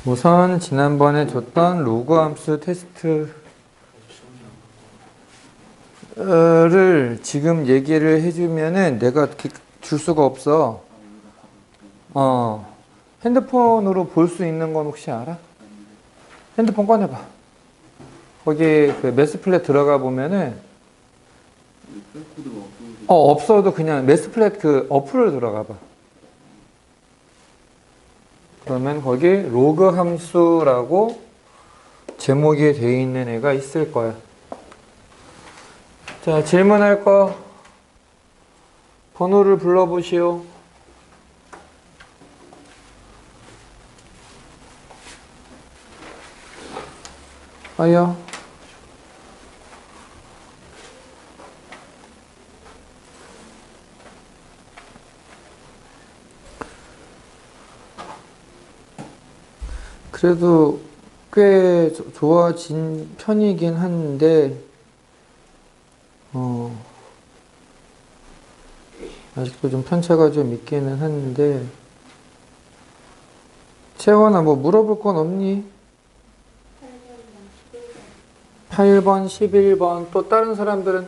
우선 지난번에 줬던 로그 함수 테스트를 지금 얘기를 해주면은 내가 줄 수가 없어. 핸드폰으로 볼 수 있는 건 혹시 알아? 핸드폰 꺼내봐. 거기 그 매스플랫 들어가 보면은 없어도 그냥 매스플랫 그 어플을 들어가 봐. 그러면 거기 로그 함수라고 제목이 되어 있는 애가 있을 거야. 자, 질문할 거 번호를 불러보시오. 아야. 그래도 꽤 좋아진 편이긴 한데, 아직도 좀 편차가 좀 있기는 한데, 채원아, 뭐 물어볼 건 없니? 8번, 11번, 또 다른 사람들은?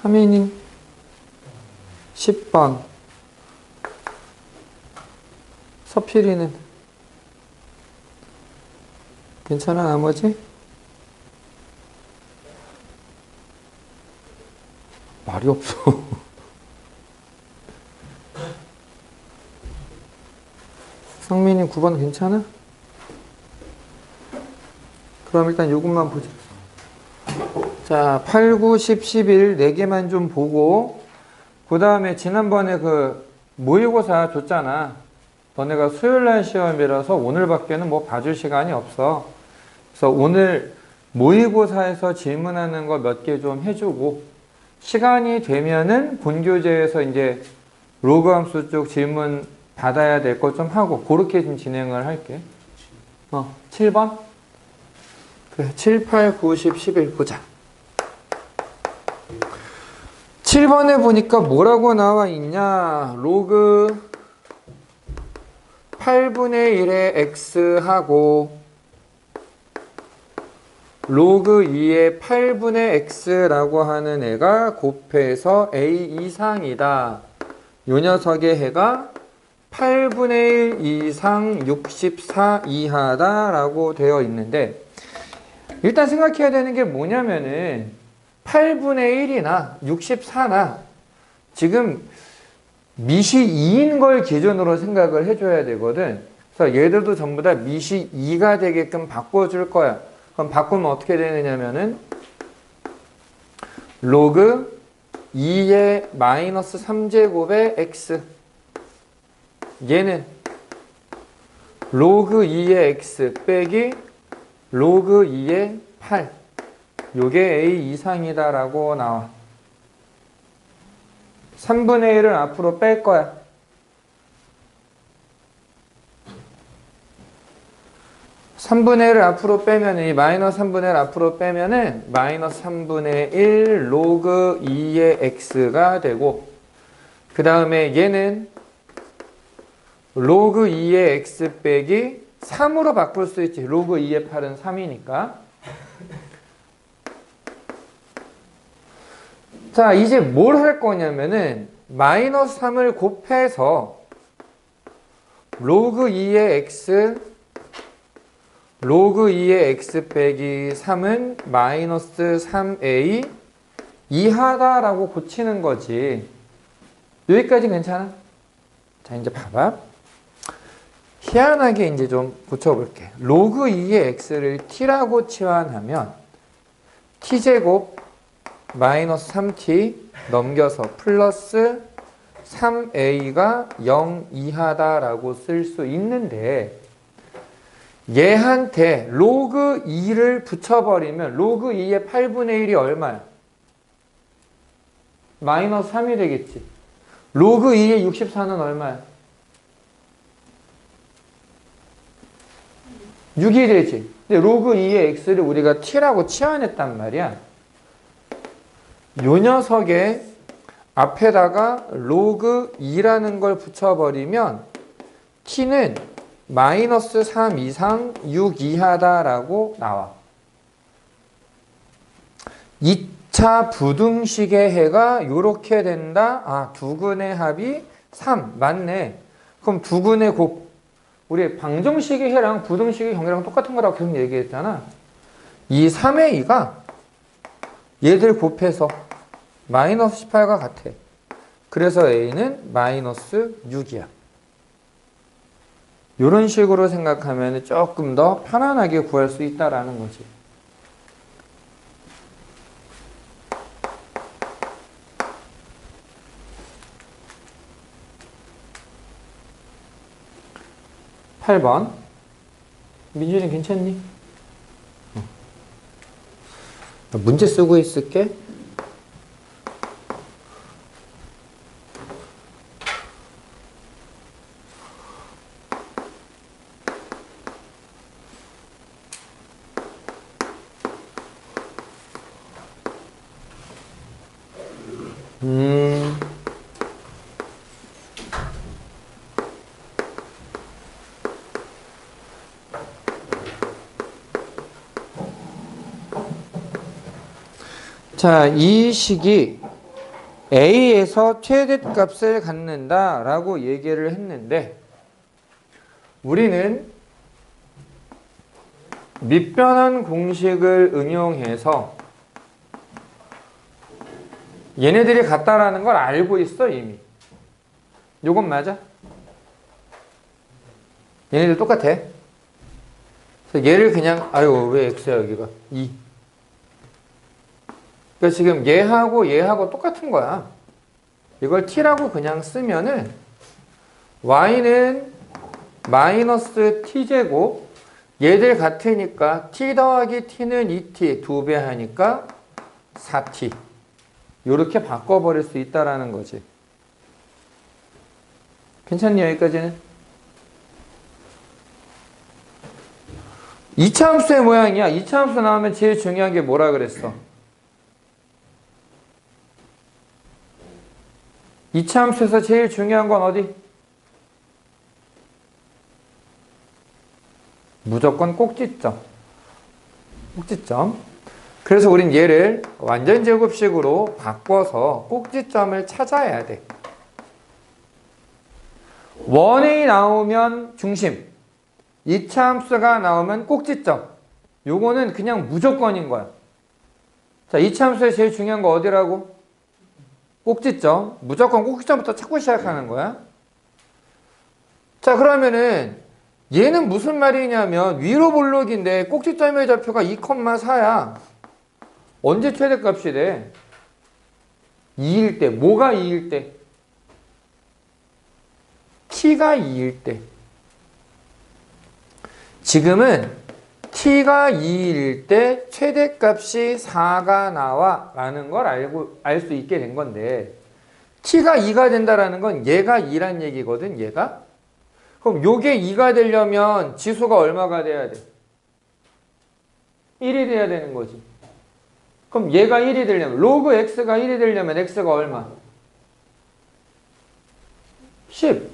하민이 10번. 서필이는? 괜찮아, 나머지? 말이 없어. 성민이 9번 괜찮아? 그럼 일단 요것만 보자. 자, 8, 9, 10, 11 4개만 좀 보고, 그 다음에 지난번에 그 모의고사 줬잖아. 너네가 수요일날 시험이라서 오늘밖에는 뭐 봐줄 시간이 없어. 그래서 오늘 모의고사에서 질문하는 거 몇 개 좀 해주고, 시간이 되면은 본교재에서 이제 로그 함수 쪽 질문 받아야 될 것 좀 하고, 그렇게 좀 진행을 할게. 7번? 그래, 7, 8, 9, 10, 11 보자. 7번에 보니까 뭐라고 나와 있냐? 로그 8분의 1의 x하고 로그 2의 8분의 x라고 하는 애가 곱해서 a 이상이다. 요 녀석의 해가 8분의 1 이상 64 이하다 라고 되어 있는데, 일단 생각해야 되는 게 뭐냐면은 8분의 1이나 64나 지금 미시 2인 걸 기준으로 생각을 해줘야 되거든. 그래서 얘들도 전부 다 미시 2가 되게끔 바꿔줄 거야. 그럼 바꾸면 어떻게 되느냐면은 로그 2의 마이너스 3제곱의 x, 얘는 로그 2의 x 빼기 로그 2의 8, 요게 a 이상이다 라고 나와. 3분의 1을 앞으로 뺄 거야. (3분의 1을) 앞으로 빼면, 이 마이너스 3분의 1 앞으로 빼면은 마이너스 3분의 1 로그 2의 x가 되고, 그 다음에 얘는 로그 2의 x 빼기 3으로 바꿀 수 있지. 로그 2의 8은 3이니까. 자, 이제 뭘 할 거냐면은 마이너스 3을 곱해서 로그 2의 x, 로그 2의 x 빼기 3은 마이너스 3a 이하다라고 고치는 거지. 여기까지 괜찮아? 자, 이제 봐봐. 희한하게 이제 좀 고쳐볼게. 로그 2의 x를 t라고 치환하면 t제곱 마이너스 3t 넘겨서 플러스 3a가 0 이하다라고 쓸 수 있는데, 얘한테 로그 2를 붙여버리면 로그 2의 8분의 1이 얼마야? 마이너스 3이 되겠지. 로그 2의 64는 얼마야? 6이 되지. 근데 로그 2의 x를 우리가 t라고 치환했단 말이야. 요 녀석의 앞에다가 로그 2라는 걸 붙여버리면 t는 마이너스 3 이상 6 이하다라고 나와. 2차 부등식의 해가 요렇게 된다. 아, 두근의 합이 3. 맞네. 그럼 두근의 곱. 우리 방정식의 해랑 부등식의 경계랑 똑같은 거라고 계속 얘기했잖아. 이 3의 2가 얘들 곱해서 마이너스 18과 같아. 그래서 a는 마이너스 6이야. 이런 식으로 생각하면 조금 더 편안하게 구할 수 있다라는 거지. (8번) 민준이 괜찮니? 문제 쓰고 있을게. 자, 이 식이 A에서 최대값을 갖는다 라고 얘기를 했는데 우리는 밑변환 공식을 응용해서 얘네들이 같다라는 걸 알고 있어 이미. 요건 맞아? 얘네들 똑같아. 그래서 얘를 그냥 아유 왜 x야 여기가 2. 그러니까 지금 얘하고 똑같은 거야. 이걸 t라고 그냥 쓰면은 y는 마이너스 t제곱, 얘들 같으니까 t 더하기 t는 2t 2배 하니까 4t. 이렇게 바꿔버릴 수 있다라는 거지. 괜찮니 여기까지는? 2차 함수의 모양이야. 2차 함수 나오면 제일 중요한 게 뭐라 그랬어? 2차 함수에서 제일 중요한 건 어디? 무조건 꼭지점. 꼭지점. 그래서 우린 얘를 완전 제곱식으로 바꿔서 꼭지점을 찾아야 돼. 원이 나오면 중심. 2차 함수가 나오면 꼭지점. 요거는 그냥 무조건인 거야. 자, 2차 함수에 제일 중요한 거 어디라고? 꼭지점. 무조건 꼭지점부터 찾고 시작하는 거야. 자, 그러면은 얘는 무슨 말이냐면 위로 볼록인데 꼭지점의 좌표가 2,4야. 언제 최대값이 돼? 2일 때. 뭐가 2일 때? t가 2일 때. 지금은 t가 2일 때 최대값이 4가 나와 라는 걸 알 수 있게 된 건데 t가 2가 된다라는 건 얘가 2란 얘기거든. 얘가. 그럼 요게 2가 되려면 지수가 얼마가 돼야 돼? 1이 돼야 되는 거지. 그럼 얘가 1이 되려면 로그 x가 1이 되려면 x가 얼마? 10.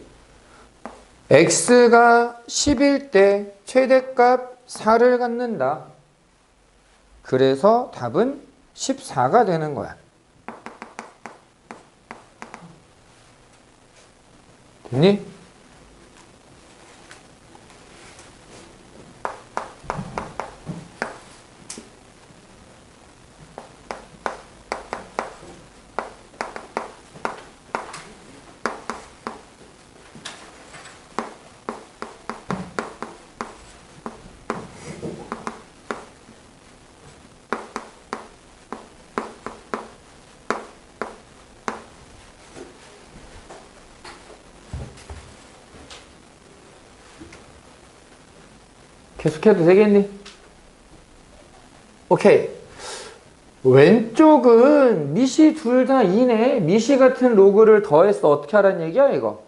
x가 10일 때 최대값 4를 갖는다. 그래서 답은 14가 되는 거야. 됐니? 계속해도 되겠니? 오케이. 왼쪽은 미시 둘 다 2네. 미시 같은 로그를 더해서 어떻게 하라는 얘기야 이거?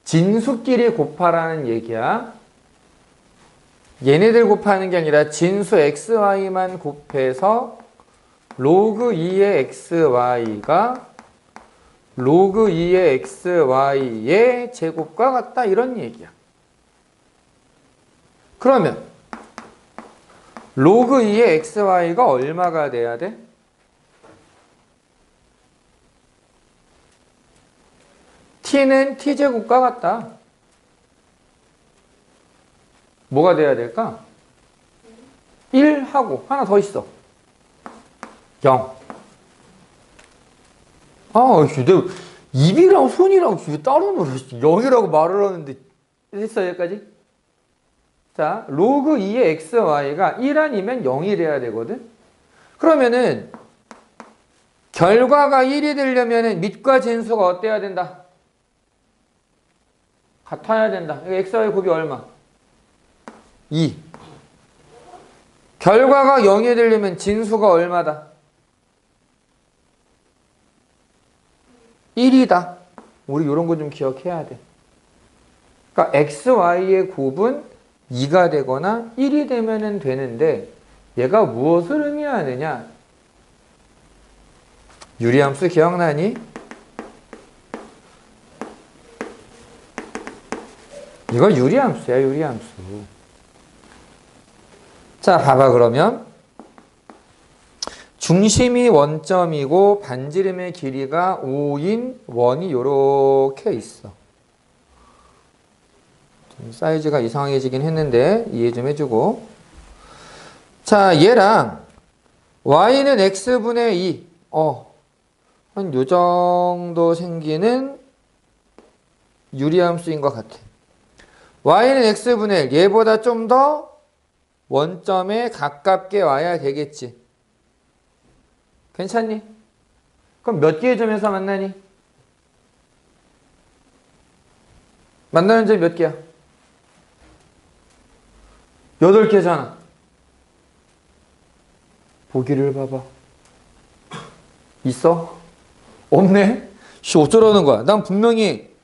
진수끼리 곱하라는 얘기야. 얘네들 곱하는 게 아니라 진수 xy만 곱해서 로그 2의 xy가 로그 2의 xy의 제곱과 같다 이런 얘기야. 그러면 로그 2의 xy가 얼마가 돼야 돼? t는 t제곱과 같다. 뭐가 돼야 될까? 1하고 하나 더 있어. 0. 내가 입이랑 손이랑 왜 따로 놀아? 0이라고 말을 하는데 됐어 여기까지? 자, 로그 2의 xy가 1 아니면 0이 돼야 되거든? 그러면은 결과가 1이 되려면은 밑과 진수가 어때야 된다? 같아야 된다. xy 곱이 얼마? 2. 결과가 0이 되려면 진수가 얼마다? 1이다. 우리 이런 거 좀 기억해야 돼. 그러니까 xy의 곱은 2가 되거나 1이 되면 되는데 얘가 무엇을 의미하느냐? 유리함수 기억나니? 이거 유리함수야, 유리함수. 자, 봐봐 그러면 중심이 원점이고 반지름의 길이가 5인 원이 요렇게 있어. 좀 사이즈가 이상해지긴 했는데 이해 좀 해주고. 자, 얘랑 y는 x분의 2. 한 요 정도 생기는 유리함수인 것 같아. y는 x분의 1. 얘보다 좀 더 원점에 가깝게 와야 되겠지. 괜찮니? 그럼 몇 개의 점에서 만나니? 만나는 점이 몇 개야? 8개잖아. 보기를 봐봐. 있어? 없네? 어쩌라는 거야? 난 분명히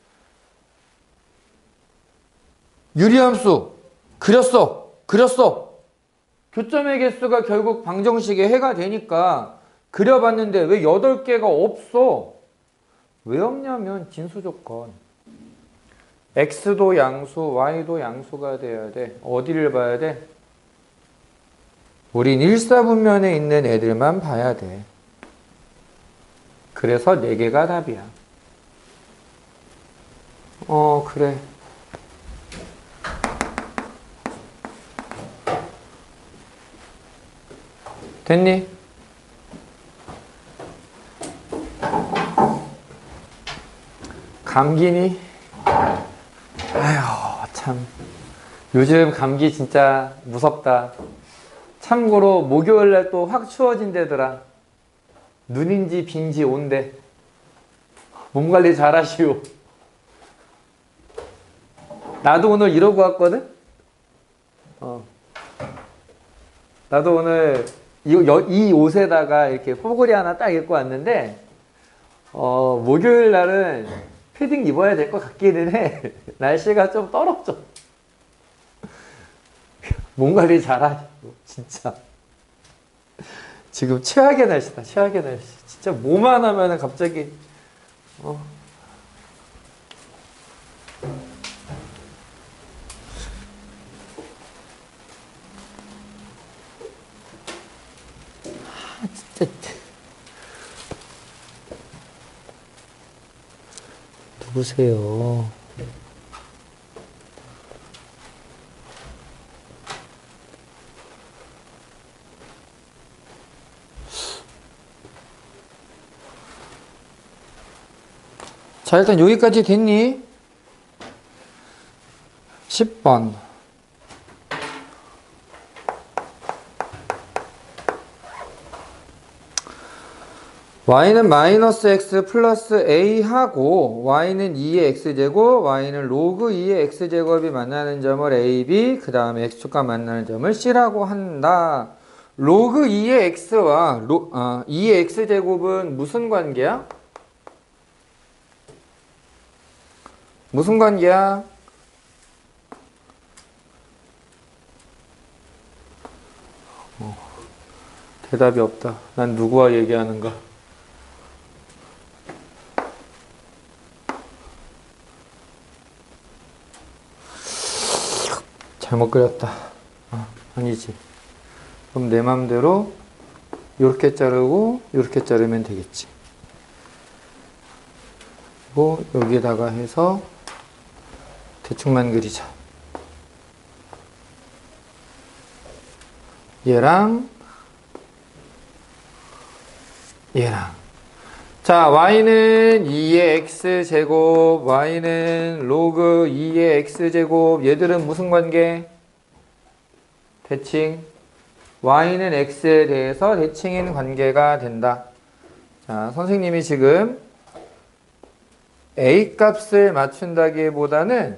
유리함수 그렸어. 교점의 개수가 결국 방정식의 해가 되니까 그려봤는데 왜 8개가 없어? 왜 없냐면 진수 조건. x도 양수, y도 양수가 돼야 돼. 어디를 봐야 돼? 우린 일사분면에 있는 애들만 봐야 돼. 그래서 4개가 답이야. 그래. 됐니? 감기니? 아휴, 참. 요즘 감기 진짜 무섭다. 참고로 목요일날 또 확 추워진대더라. 눈인지 빈지 온대. 몸 관리 잘 하시오. 나도 오늘 이러고 왔거든? 나도 오늘 이 옷에다가 이렇게 포글이 하나 딱 입고 왔는데, 목요일 날은 패딩 입어야 될 것 같기는 해. 날씨가 좀 떨어져. 몸 관리 잘하시고, 진짜. 지금 최악의 날씨다, 최악의 날씨. 진짜 뭐만 하면은 갑자기, 진짜. 누구세요? 자, 일단 여기까지 됐니? 10번. y는 마이너스 x 플러스 a 하고 y는 2의 x제곱, y는 로그 2의 x제곱이 만나는 점을 a, b, 그 다음에 x축과 만나는 점을 c라고 한다. 로그 2의 x와 2의 x제곱은 무슨 관계야? 무슨 관계야? 대답이 없다. 난 누구와 얘기하는가? 잘못 그렸다. 아니지. 그럼 내 맘대로 이렇게 자르고 이렇게 자르면 되겠지. 그리고 여기에다가 해서 대충만 그리자. 얘랑 얘랑. 자, y는 2의 x제곱, y는 로그 2의 x제곱. 얘들은 무슨 관계? 대칭. y는 x에 대해서 대칭인 관계가 된다. 자, 선생님이 지금 a 값을 맞춘다기보다는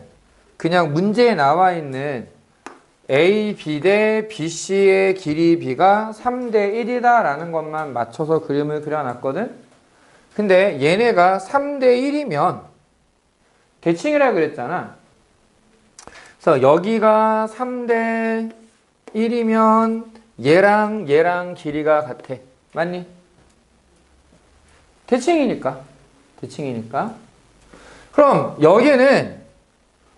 그냥 문제에 나와 있는 a, b 대 bc의 길이 b가 3대 1이다 라는 것만 맞춰서 그림을 그려놨거든. 근데 얘네가 3대 1이면 대칭이라 그랬잖아. 그래서 여기가 3대 1이면 얘랑 길이가 같아. 맞니? 대칭이니까. 그럼 여기는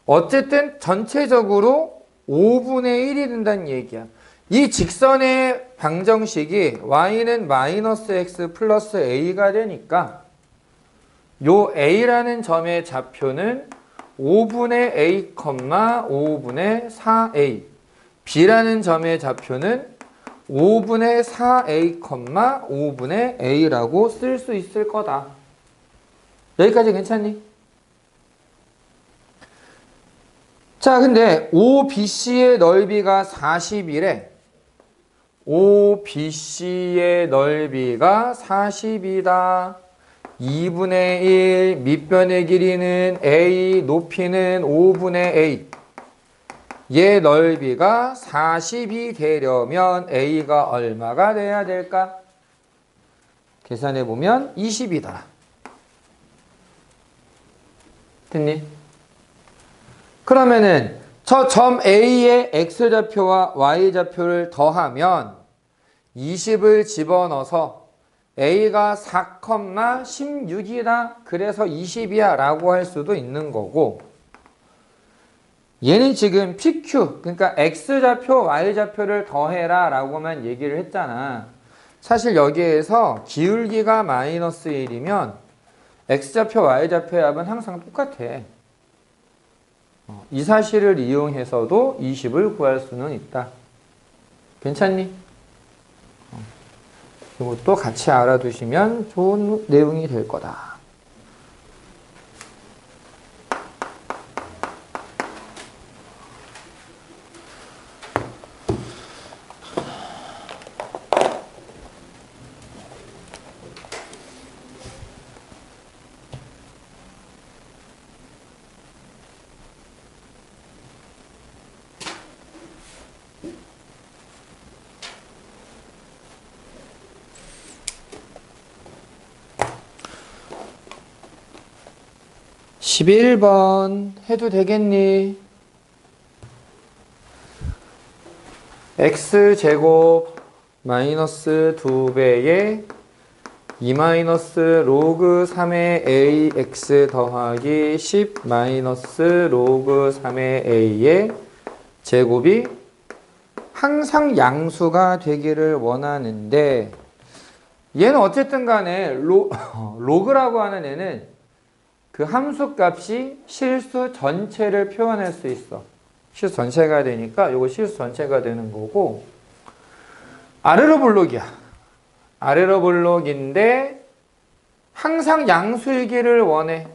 어쨌든 전체적으로 5분의 1이 된다는 얘기야. 이 직선의 방정식이 y는 마이너스 x 플러스 a가 되니까 요 a라는 점의 좌표는 5분의 a, 5분의 4a, b라는 점의 좌표는 5분의 4a, 5분의 a라고 쓸 수 있을 거다. 여기까지 괜찮니? 자, 근데 OBC의 넓이가 40이래. OBC의 넓이가 40이다. 2분의 1, 밑변의 길이는 A, 높이는 5분의 A. 얘 넓이가 40이 되려면 A가 얼마가 돼야 될까? 계산해보면 20이다. 됐니? 그러면은 저 점 A의 X좌표와 Y좌표를 더하면 20을 집어넣어서 A가 4,16이다. 그래서 20이야 라고 할 수도 있는 거고, 얘는 지금 PQ, 그러니까 X좌표, Y좌표를 더해라 라고만 얘기를 했잖아. 사실 여기에서 기울기가 마이너스 1이면 X좌표, Y좌표의 합은 항상 똑같아. 이 사실을 이용해서도 20을 구할 수는 있다. 괜찮니? 이것도 같이 알아두시면 좋은 내용이 될 거다. (11번) 해도 되겠니? x제곱 마이너스 2배의 2 마이너스 로그 3의 ax 더하기 10 마이너스 로그 3의 a의 제곱이 항상 양수가 되기를 원하는데, 얘는 어쨌든 간에 로그라고 하는 애는 그 함수 값이 실수 전체를 표현할 수 있어. 실수 전체가 되니까 이거 실수 전체가 되는 거고, 아래로 볼록이야. 아래로 볼록인데 항상 양수이기를 원해.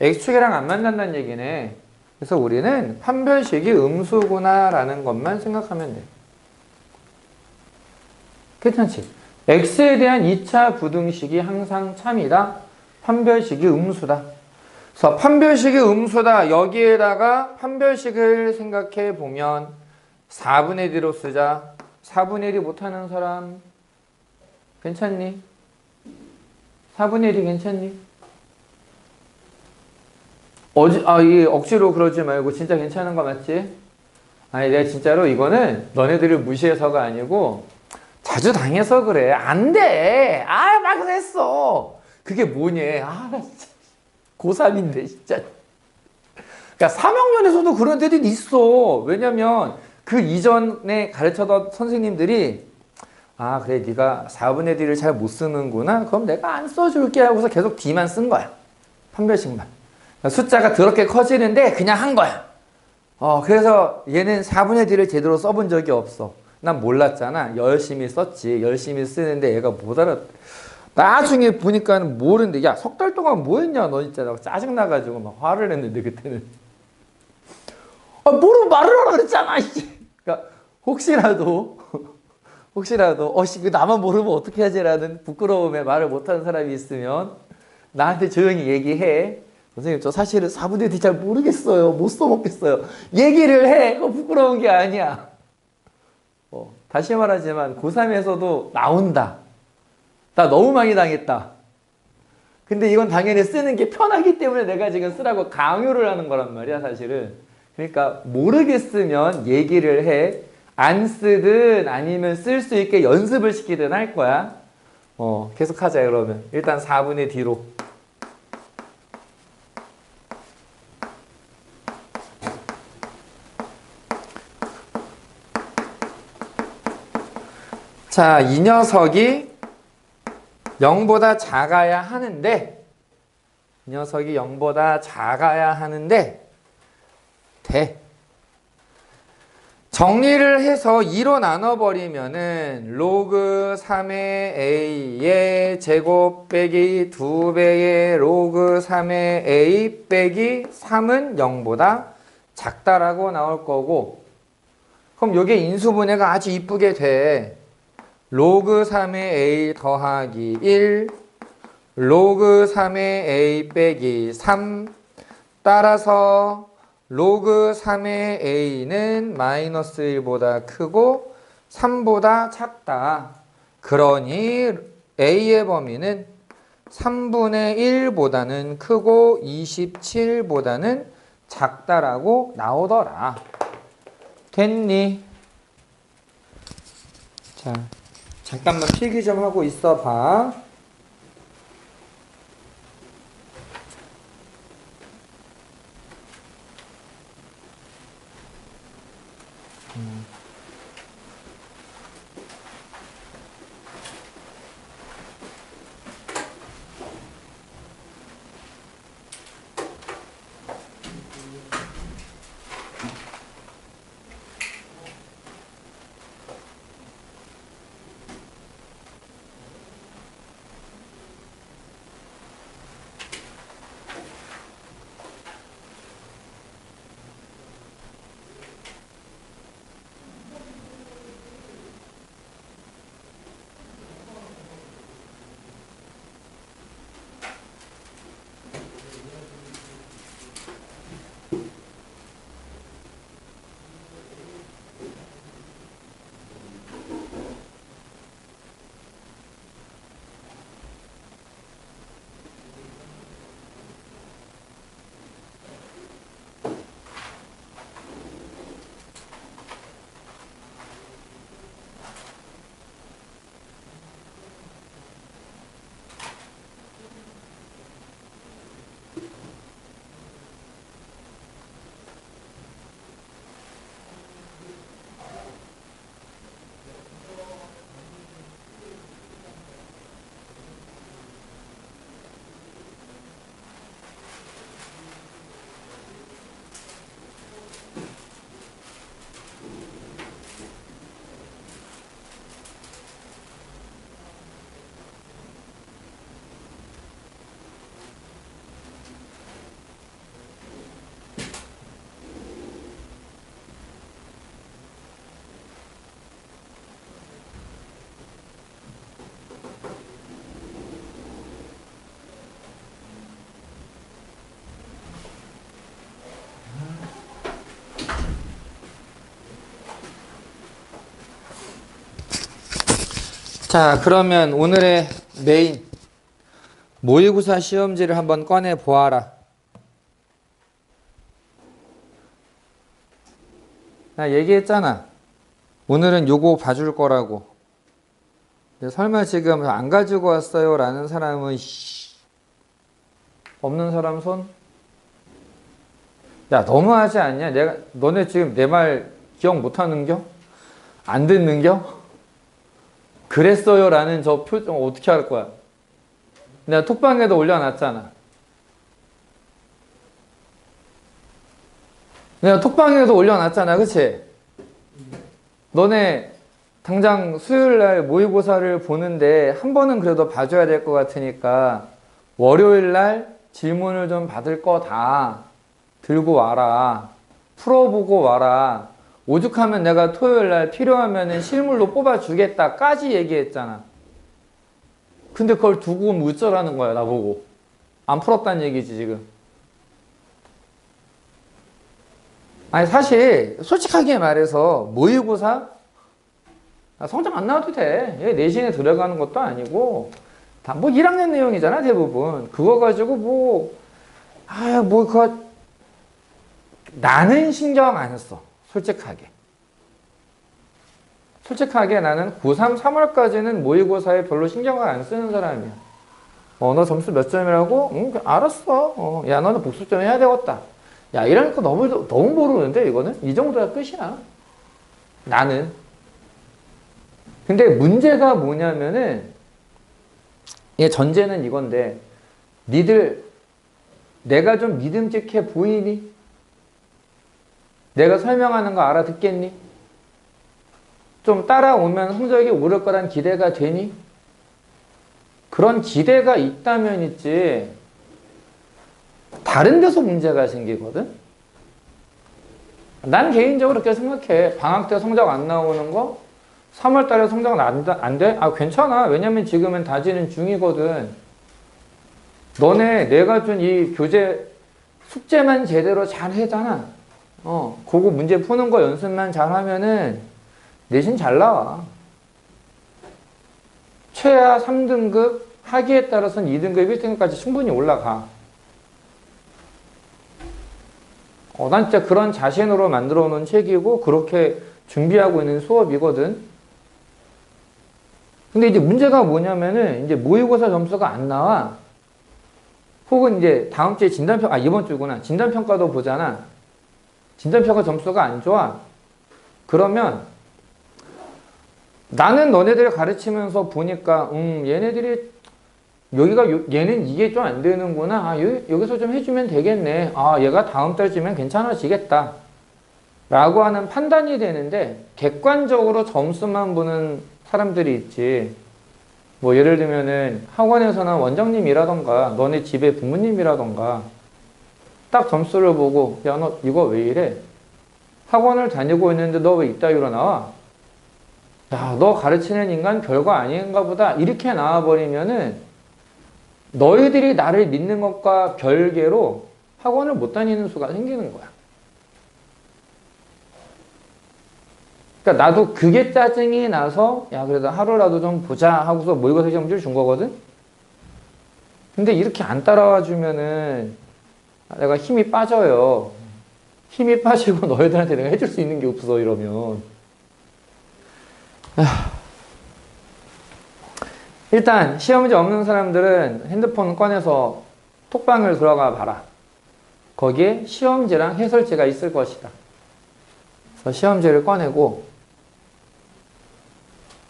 x축이랑 안 만난다는 얘기네. 그래서 우리는 판별식이 음수구나 라는 것만 생각하면 돼. 괜찮지? x에 대한 2차 부등식이 항상 참이다. 판별식이 음수다. 그래서 판별식이 음수다. 여기에다가 판별식을 생각해 보면 4분의 D로 쓰자. 4분의 D 못하는 사람 괜찮니? 4분의 D 괜찮니? 이게 억지로 그러지 말고 진짜 괜찮은 거 맞지? 아니, 내가 진짜로 이거는 너네들을 무시해서가 아니고 자주 당해서 그래. 안 돼. 아, 막 했어. 그게 뭐냐. 아, 나 진짜. 고3인데, 진짜. 그러니까 3학년에서도 그런 애들이 있어. 왜냐면 그 이전에 가르쳐던 선생님들이 아, 그래, 네가 4분의 D를 잘 못 쓰는구나. 그럼 내가 안 써줄게 하고서 계속 D만 쓴 거야. 판별식만. 숫자가 더럽게 커지는데 그냥 한 거야. 그래서 얘는 4분의 D를 제대로 써본 적이 없어. 난 몰랐잖아. 열심히 썼지. 열심히 쓰는데 얘가 못 알아. 나중에 보니까는 모르는데, 야, 석 달 동안 뭐 했냐, 너 진짜. 짜증나가지고 막 화를 했는데, 그때는. 뭐로 말을 하라 그랬잖아, 씨. 그러니까, 혹시라도, 나만 모르면 어떻게 하지라는 부끄러움에 말을 못하는 사람이 있으면, 나한테 조용히 얘기해. 선생님, 저 사실은 4분의 D 잘 모르겠어요. 못 써먹겠어요. 얘기를 해. 그거 부끄러운 게 아니야. 다시 말하지만, 고3에서도 나온다. 나 너무 많이 당했다. 근데 이건 당연히 쓰는 게 편하기 때문에 내가 지금 쓰라고 강요를 하는 거란 말이야, 사실은. 그러니까 모르겠으면 얘기를 해. 안 쓰든 아니면 쓸 수 있게 연습을 시키든 할 거야. 계속 하자, 그러면. 일단 4분의 D로. 자, 이 녀석이 0보다 작아야 하는데, 이 녀석이 0보다 작아야 하는데, 정리를 해서 2로 나눠버리면은 로그 3의 a의 제곱 빼기 2배의 로그 3의 a 빼기 3은 0보다 작다라고 나올 거고, 그럼 이게 인수분해가 아주 이쁘게 돼. 로그 3의 a 더하기 1, 로그 3의 a 빼기 3, 따라서 로그 3의 a는 마이너스 1보다 크고 3보다 작다. 그러니 a의 범위는 3분의 1보다는 크고 27보다는 작다라고 나오더라. 됐니? 자, 잠깐만 필기 좀 하고 있어 봐. 자, 그러면 오늘의 메인 모의고사 시험지를 한번 꺼내 보아라. 나 얘기했잖아. 오늘은 요거 봐줄 거라고. 근데 설마 지금 안 가지고 왔어요 라는 사람은 없는 사람 손? 야, 너무하지 않냐? 너네 지금 내 말 기억 못하는겨? 안 듣는겨? 그랬어요 라는 저 표정 어떻게 할 거야? 내가 톡방에도 올려놨잖아. 내가 톡방에도 올려놨잖아, 그치? 너네 당장 수요일날 모의고사를 보는데 한 번은 그래도 봐줘야 될 것 같으니까 월요일날 질문을 좀 받을 거 다 들고 와라. 풀어보고 와라. 오죽하면 내가 토요일날 필요하면 실물로 뽑아주겠다까지 얘기했잖아. 근데 그걸 두고 뭐 어쩌라는 거야, 나보고. 안 풀었다는 얘기지, 지금. 아니, 사실 솔직하게 말해서 모의고사 성적 안 나와도 돼. 얘 내신에 들어가는 것도 아니고 다 뭐 1학년 내용이잖아, 대부분. 그거 가지고 그거 나는 신경 안 써. 솔직하게 나는 고3 3월까지는 모의고사에 별로 신경을 안 쓰는 사람이야. 너 점수 몇 점이라고? 응, 알았어. 야, 너는 복습 좀 해야 되겠다. 야, 이러니까 너무 모르는데, 이거는? 이 정도가 끝이야. 나는. 근데 문제가 뭐냐면은, 전제는 이건데, 니들, 내가 좀 믿음직해 보이니? 내가 설명하는 거 알아듣겠니? 좀 따라오면 성적이 오를 거란 기대가 되니? 그런 기대가 있다면 있지, 다른 데서 문제가 생기거든? 난 개인적으로 그렇게 생각해. 방학 때 성적 안 나오는 거, 3월 달에 성적 안 돼? 아, 괜찮아. 왜냐면 지금은 다지는 중이거든. 너네 내가 준 이 교재 숙제만 제대로 잘 해잖아. 그거 문제 푸는 거 연습만 잘 하면은 내신 잘 나와. 최하 3등급, 학위에 따라서는 2등급, 1등급까지 충분히 올라가. 난 진짜 그런 자신으로 만들어 놓은 책이고 그렇게 준비하고 있는 수업이거든. 근데 이제 문제가 뭐냐면은 이제 모의고사 점수가 안 나와. 혹은 이제 다음 주에 이번 주구나. 진단평가도 보잖아. 진단평가 점수가 안 좋아. 그러면 나는 너네들을 가르치면서 보니까 얘네들이 얘는 이게 좀 안 되는구나. 여기서 좀 해주면 되겠네. 얘가 다음 달쯤엔 괜찮아지겠다. 라고 하는 판단이 되는데, 객관적으로 점수만 보는 사람들이 있지. 뭐, 예를 들면은 학원에서는 원장님이라던가, 너네 집에 부모님이라던가, 딱 점수를 보고, 야, 너 이거 왜 이래? 학원을 다니고 있는데 너 왜 이따위로 나와? 야, 너 가르치는 인간 별거 아닌가 보다. 이렇게 나와버리면은, 너희들이 나를 믿는 것과 별개로 학원을 못 다니는 수가 생기는 거야. 그러니까 나도 그게 짜증이 나서 야, 그래도 하루라도 좀 보자 하고서 모의고사 시험지를 준 거거든. 근데 이렇게 안 따라와 주면은 내가 힘이 빠져요. 힘이 빠지고 너희들한테 내가 해줄 수 있는 게 없어, 이러면. 일단 시험지 없는 사람들은 핸드폰 꺼내서 톡방을 들어가 봐라. 거기에 시험지랑 해설지가 있을 것이다. 그래서 시험지를 꺼내고,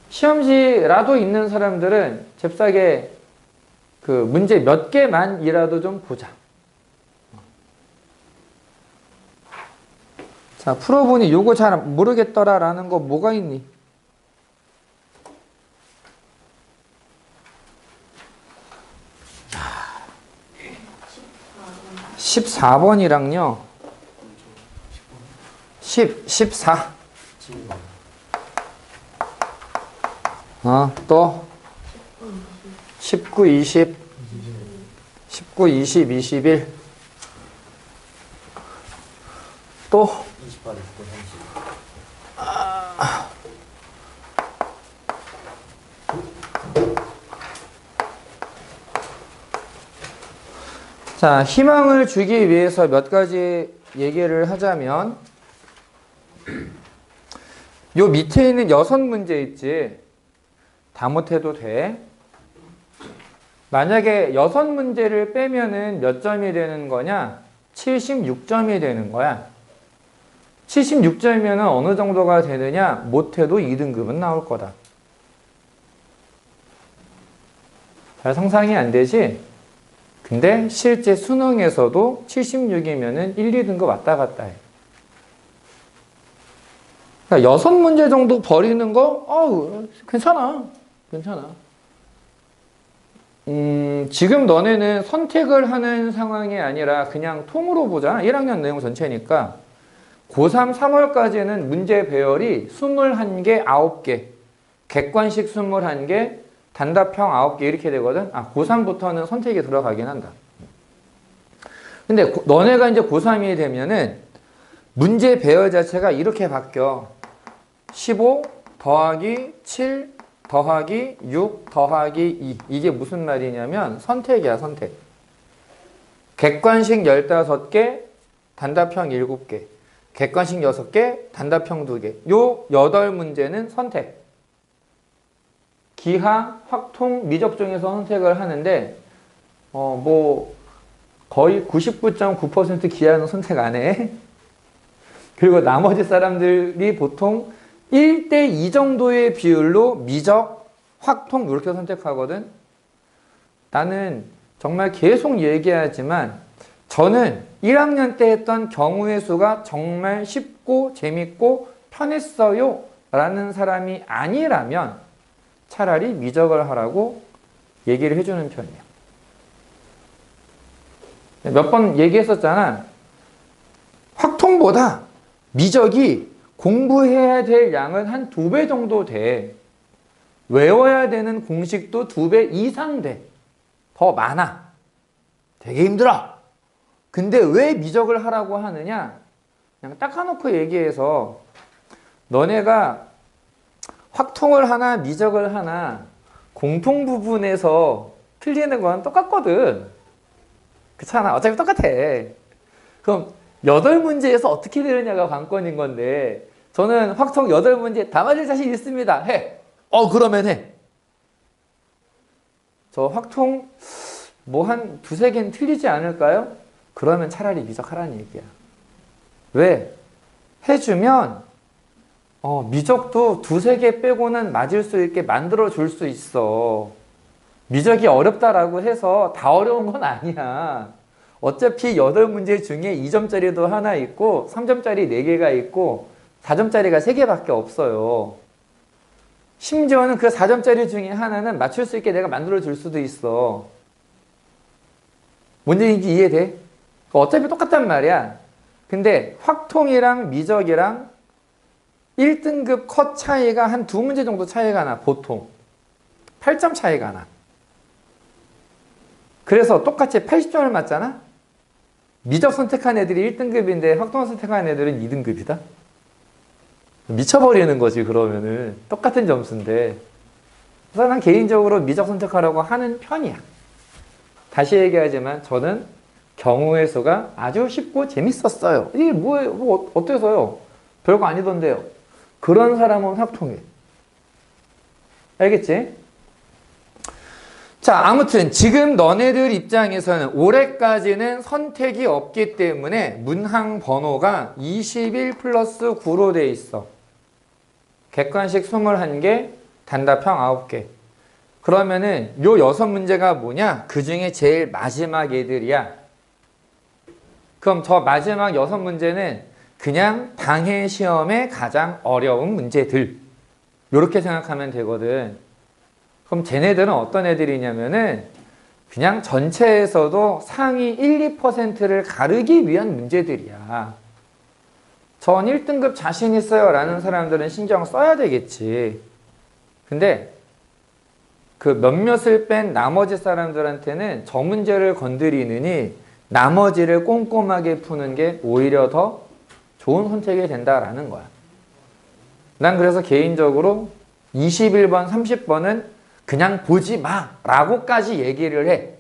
시험지라도 있는 사람들은 잽싸게 그 문제 몇 개만이라도 좀 보자. 자, 풀어보니 요거 잘 모르겠더라 라는 거 뭐가 있니? 14번이랑요. 14. 또 19, 20. 19, 20, 21. 또 28, 29, 30. 자, 희망을 주기 위해서 몇 가지 얘기를 하자면, 요 밑에 있는 6문제 있지. 다 못해도 돼. 만약에 6문제를 빼면은 몇 점이 되는 거냐? 76점이 되는 거야. 76점이면 어느 정도가 되느냐? 못해도 2등급은 나올 거다. 잘 상상이 안 되지? 근데 실제 수능에서도 76이면은 1, 2등급 왔다 갔다 해. 그러니까 6문제 정도 버리는 거, 괜찮아. 괜찮아. 지금 너네는 선택을 하는 상황이 아니라 그냥 통으로 보자. 1학년 내용 전체니까. 고3 3월까지는 문제 배열이 21개, 9개. 객관식 21개, 단답형 9개 이렇게 되거든. 고3부터는 선택이 들어가긴 한다. 근데 너네가 이제 고3이 되면은 문제 배열 자체가 이렇게 바뀌어. 15 더하기 7 더하기 6 더하기 2. 이게 무슨 말이냐면 선택이야, 선택. 객관식 15개, 단답형 7개. 객관식 6개, 단답형 2개. 요 8문제는 선택. 기하, 확통, 미적 중에서 선택을 하는데 거의 99.9% 기하는 선택 안 해. 그리고 나머지 사람들이 보통 1대2 정도의 비율로 미적, 확통 이렇게 선택하거든. 나는 정말 계속 얘기하지만 저는 1학년 때 했던 경우의 수가 정말 쉽고 재밌고 편했어요 라는 사람이 아니라면 차라리 미적을 하라고 얘기를 해주는 편이에요. 몇 번 얘기했었잖아. 확통보다 미적이 공부해야 될 양은 한 2배 정도 돼. 외워야 되는 공식도 2배 이상 돼. 더 많아. 되게 힘들어. 근데 왜 미적을 하라고 하느냐? 그냥 닦아놓고 얘기해서 너네가 확통을 하나 미적을 하나 공통 부분에서 틀리는 건 똑같거든. 그렇잖아. 어차피 똑같아. 그럼 8문제에서 어떻게 되느냐가 관건인 건데 저는 확통 8문제 다 맞을 자신 있습니다. 해. 그러면 해. 저 확통 뭐 한 2-3개는 틀리지 않을까요? 그러면 차라리 미적하라는 얘기야. 왜? 해주면 미적도 2-3개 빼고는 맞을 수 있게 만들어 줄 수 있어. 미적이 어렵다라고 해서 다 어려운 건 아니야. 어차피 8문제 중에 2점짜리도 하나 있고 3점짜리 4개가 있고 4점짜리가 3개밖에 없어요. 심지어는 그 4점짜리 중에 하나는 맞출 수 있게 내가 만들어 줄 수도 있어. 뭔 얘기인지 이해돼? 어차피 똑같단 말이야. 근데 확통이랑 미적이랑 1등급 컷 차이가 한 2문제 정도 차이가 나. 보통 8점 차이가 나. 그래서 똑같이 80점을 맞잖아? 미적 선택한 애들이 1등급인데 확통 선택한 애들은 2등급이다? 미쳐버리는 거지. 그러면은 똑같은 점수인데. 그래서 난 개인적으로 미적 선택하라고 하는 편이야. 다시 얘기하지만 저는 경우의 수가 아주 쉽고 재밌었어요. 이게 뭐예요? 어때서요? 별거 아니던데요. 그런 사람은 확통해. 알겠지? 자, 아무튼 지금 너네들 입장에서는 올해까지는 선택이 없기 때문에 문항 번호가 21 플러스 9로 돼 있어. 객관식 21개, 단답형 9개. 그러면은 요 6문제가 뭐냐? 그 중에 제일 마지막 애들이야. 그럼 저 마지막 6문제는 그냥 당해 시험의 가장 어려운 문제들. 요렇게 생각하면 되거든. 그럼 쟤네들은 어떤 애들이냐면은 그냥 전체에서도 상위 1, 2%를 가르기 위한 문제들이야. 전 1등급 자신 있어요 라는 사람들은 신경 써야 되겠지. 근데 그 몇몇을 뺀 나머지 사람들한테는 저 문제를 건드리느니 나머지를 꼼꼼하게 푸는 게 오히려 더 좋은 선택이 된다라는 거야. 난 그래서 개인적으로 21번, 30번은 그냥 보지 마 라고까지 얘기를 해.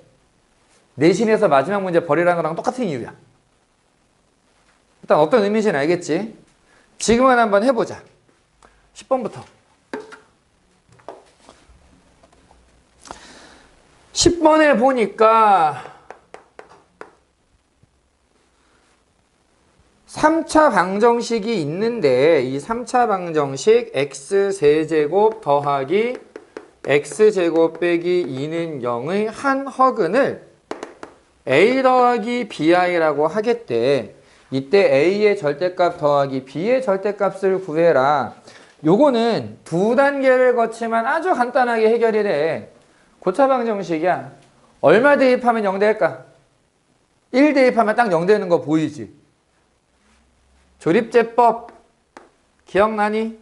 내신에서 마지막 문제 버리라는 거랑 똑같은 이유야. 일단 어떤 의미인지는 알겠지? 지금은 한번 해보자. 10번부터. 10번에 보니까 3차 방정식이 있는데 이 3차 방정식 x세제곱 더하기 x제곱 빼기 2는 0의 한 허근을 a 더하기 bi라고 하겠대. 이때 a의 절대값 더하기 b의 절대값을 구해라. 요거는 두 단계를 거치면 아주 간단하게 해결이 돼. 고차 방정식이야. 얼마 대입하면 0 될까? 1 대입하면 딱 0 되는 거 보이지? 조립제법 기억나니?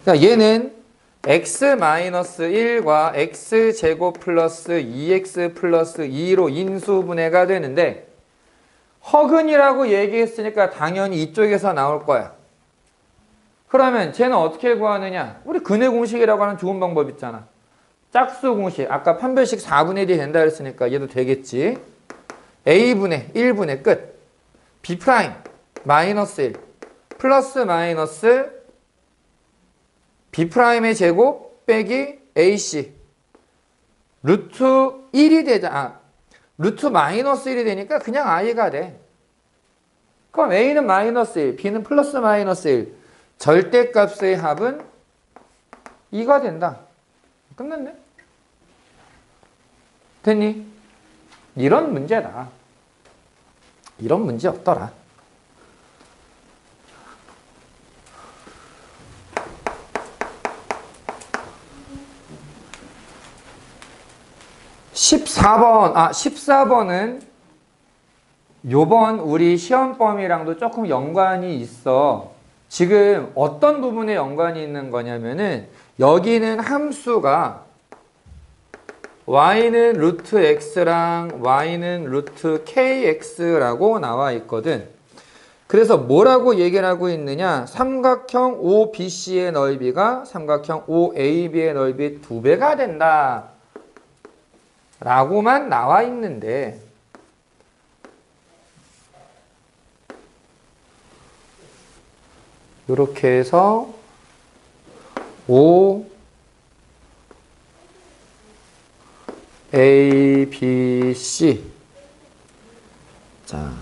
그러니까 얘는 x-1과 x제곱 플러스 2x 플러스 2로 인수분해가 되는데 허근이라고 얘기했으니까 당연히 이쪽에서 나올 거야. 그러면 쟤는 어떻게 구하느냐? 우리 근해 공식이라고 하는 좋은 방법 있잖아. 짝수 공식. 아까 판별식 4분의 1이 된다 그랬으니까 얘도 되겠지. a분의 1분의 끝. b 프라임 마이너스 1 플러스 마이너스 b 프라임의 제곱 빼기 ac 루트 1이 되자. 루트 마이너스 1이 되니까 그냥 i가 돼. 그럼 a는 마이너스 1, b는 플러스 마이너스 1. 절대값의 합은 2가 된다. 끝났네. 됐니? 이런 문제다. 이런 문제 없더라. 아, 14번은 요번 우리 시험범위랑도 조금 연관이 있어. 지금 어떤 부분에 연관이 있는 거냐면은 여기는 함수가 y는 루트 x랑 y는 루트 kx라고 나와 있거든. 그래서 뭐라고 얘기를 하고 있느냐? 삼각형 OBC의 넓이가 삼각형 OAB의 넓이 2배가 된다 라고만 나와 있는데 이렇게 해서 O A, B, C. 자,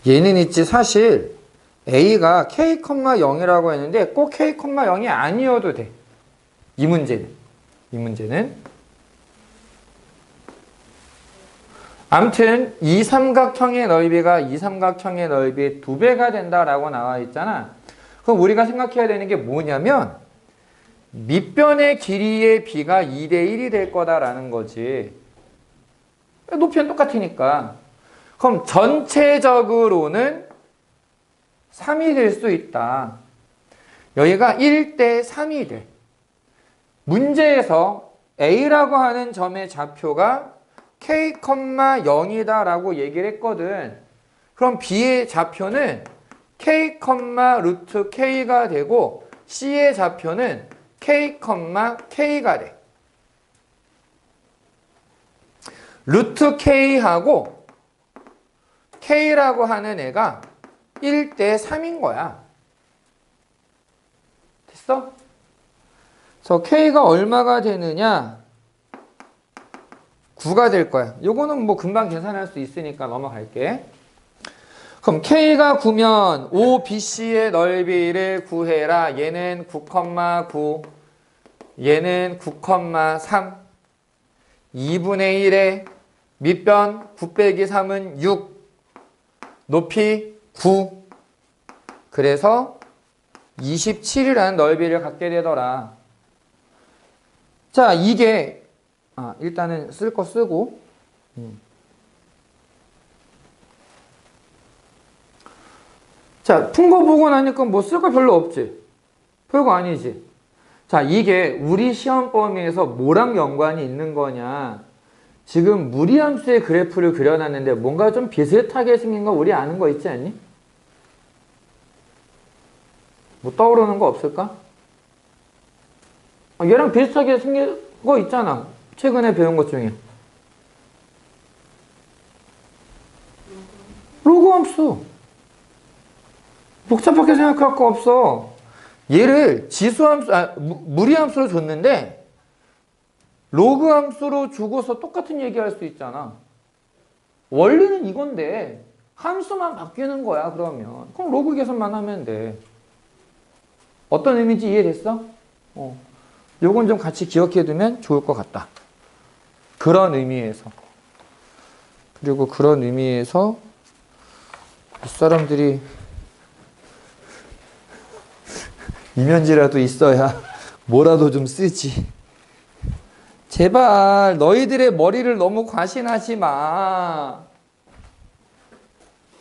얘는 있지 사실 A가 K,0이라고 했는데 꼭 K,0이 아니어도 돼. 이 문제는. 암튼 이 삼각형의 넓이가 이 삼각형의 넓이의 2배가 된다라고 나와 있잖아. 그럼 우리가 생각해야 되는 게 뭐냐면 밑변의 길이의 b가 2대 1이 될 거다라는 거지. 높이는 똑같으니까. 그럼 전체적으로는 3이 될 수 있다. 여기가 1대 3이 돼. 문제에서 a라고 하는 점의 좌표가 k,0이다라고 얘기를 했거든. 그럼 b의 좌표는 k, 루트 k가 되고 c의 좌표는 k, k가 돼. 루트 k하고 k라고 하는 애가 1대 3인 거야. 됐어? 그래서 k가 얼마가 되느냐? 9가 될 거야. 요거는 뭐 금방 계산할 수 있으니까 넘어갈게. 그럼 K가 9면 OBC의 넓이를 구해라. 얘는 9,9, 얘는 9,3. 2분의 1에 밑변 9 빼기 3은 6. 높이 9. 그래서 27이라는 넓이를 갖게 되더라. 자, 이게 일단은 쓸 거 쓰고 자, 푼 거 보고 나니까 뭐 쓸 거 별로 없지? 별거 아니지? 자, 이게 우리 시험 범위에서 뭐랑 연관이 있는 거냐? 지금 무리함수의 그래프를 그려놨는데 뭔가 좀 비슷하게 생긴 거 우리 아는 거 있지 않니? 뭐 떠오르는 거 없을까? 얘랑 비슷하게 생긴 거 있잖아. 최근에 배운 것 중에. 로그 함수. 복잡하게 생각할 거 없어. 얘를 지수함수, 무리함수로 줬는데 로그 함수로 주고서 똑같은 얘기할 수 있잖아. 원리는 이건데 함수만 바뀌는 거야. 그러면 그럼 로그 계산만 하면 돼. 어떤 의미인지 이해됐어? 요건 좀 같이 기억해 두면 좋을 것 같다. 그런 의미에서. 그리고 그런 의미에서 이 사람들이 이면지라도 있어야 뭐라도 좀 쓰지. 제발 너희들의 머리를 너무 과신하지 마.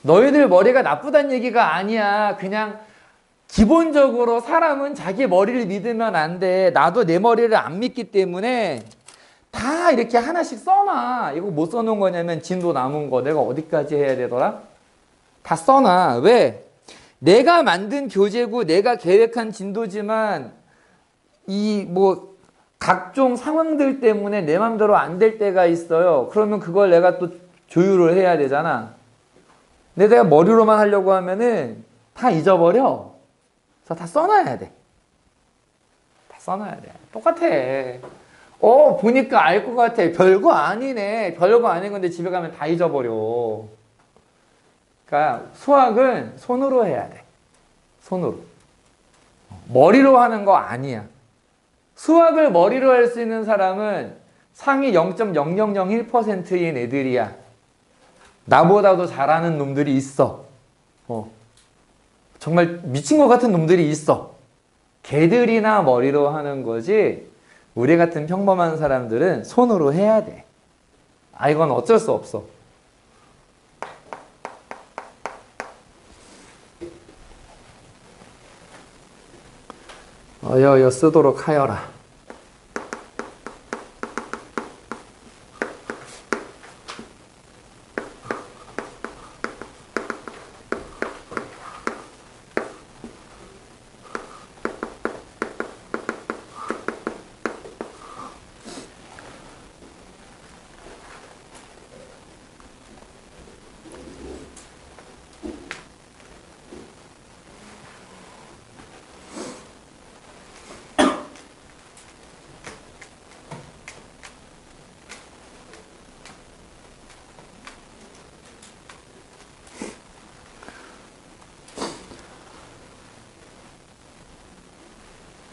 너희들 머리가 나쁘다는 얘기가 아니야. 그냥 기본적으로 사람은 자기 머리를 믿으면 안 돼. 나도 내 머리를 안 믿기 때문에 다 이렇게 하나씩 써놔. 이거 못 써놓은 거냐면 진도 남은 거 내가 어디까지 해야 되더라? 다 써놔. 왜? 내가 만든 교재고 내가 계획한 진도지만 이 뭐 각종 상황들 때문에 내 맘대로 안 될 때가 있어요. 그러면 그걸 내가 또 조율을 해야 되잖아. 근데 내가 머리로만 하려고 하면은 다 잊어버려. 그래서 다 써놔야 돼. 다 써놔야 돼. 똑같아. 보니까 알 것 같아. 별거 아니네. 별거 아닌 건데 집에 가면 다 잊어버려. 그러니까 수학은 손으로 해야 돼. 손으로. 머리로 하는 거 아니야. 수학을 머리로 할 수 있는 사람은 상위 0.0001%인 애들이야. 나보다도 잘하는 놈들이 있어. 정말 미친 것 같은 놈들이 있어. 걔들이나 머리로 하는 거지 우리 같은 평범한 사람들은 손으로 해야 돼. 이건 어쩔 수 없어. 어여여 쓰도록 하여라.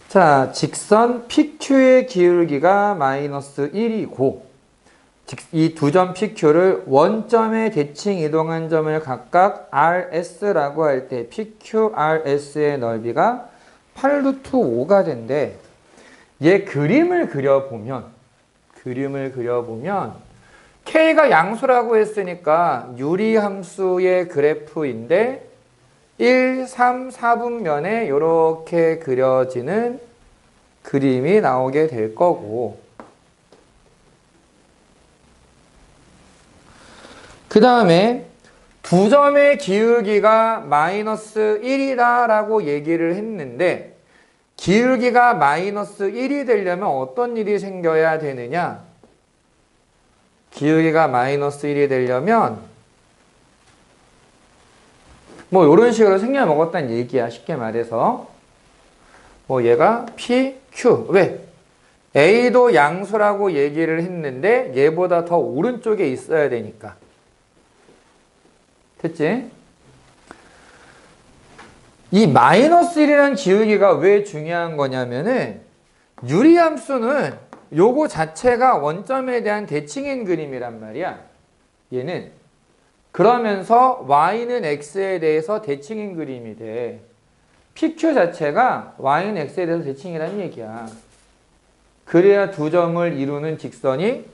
자, 직선 PQ의 기울기가 마이너스 1이고 이 두 점 PQ를 원점의 대칭 이동한 점을 각각 RS라고 할 때 PQRS의 넓이가 8루트 5가 된대. 얘 그림을 그려보면 K가 양수라고 했으니까 유리함수의 그래프인데 1, 3, 4분면에 이렇게 그려지는 그림이 나오게 될 거고, 그 다음에 두 점의 기울기가 마이너스 1이다 라고 얘기를 했는데 기울기가 마이너스 1이 되려면 어떤 일이 생겨야 되느냐? 기울기가 마이너스 1이 되려면 뭐 이런 식으로 생겨 먹었다는 얘기야. 쉽게 말해서 뭐 얘가 P, Q. 왜? A도 양수라고 얘기를 했는데 얘보다 더 오른쪽에 있어야 되니까. 됐지? 이 마이너스 1이라는 기울기가 왜 중요한 거냐면은 유리함수는 요거 자체가 원점에 대한 대칭인 그림이란 말이야. 얘는. 그러면서 y는 x에 대해서 대칭인 그림이 돼. PQ 자체가 y는 x에 대해서 대칭이라는 얘기야. 그래야 두 점을 이루는 직선이,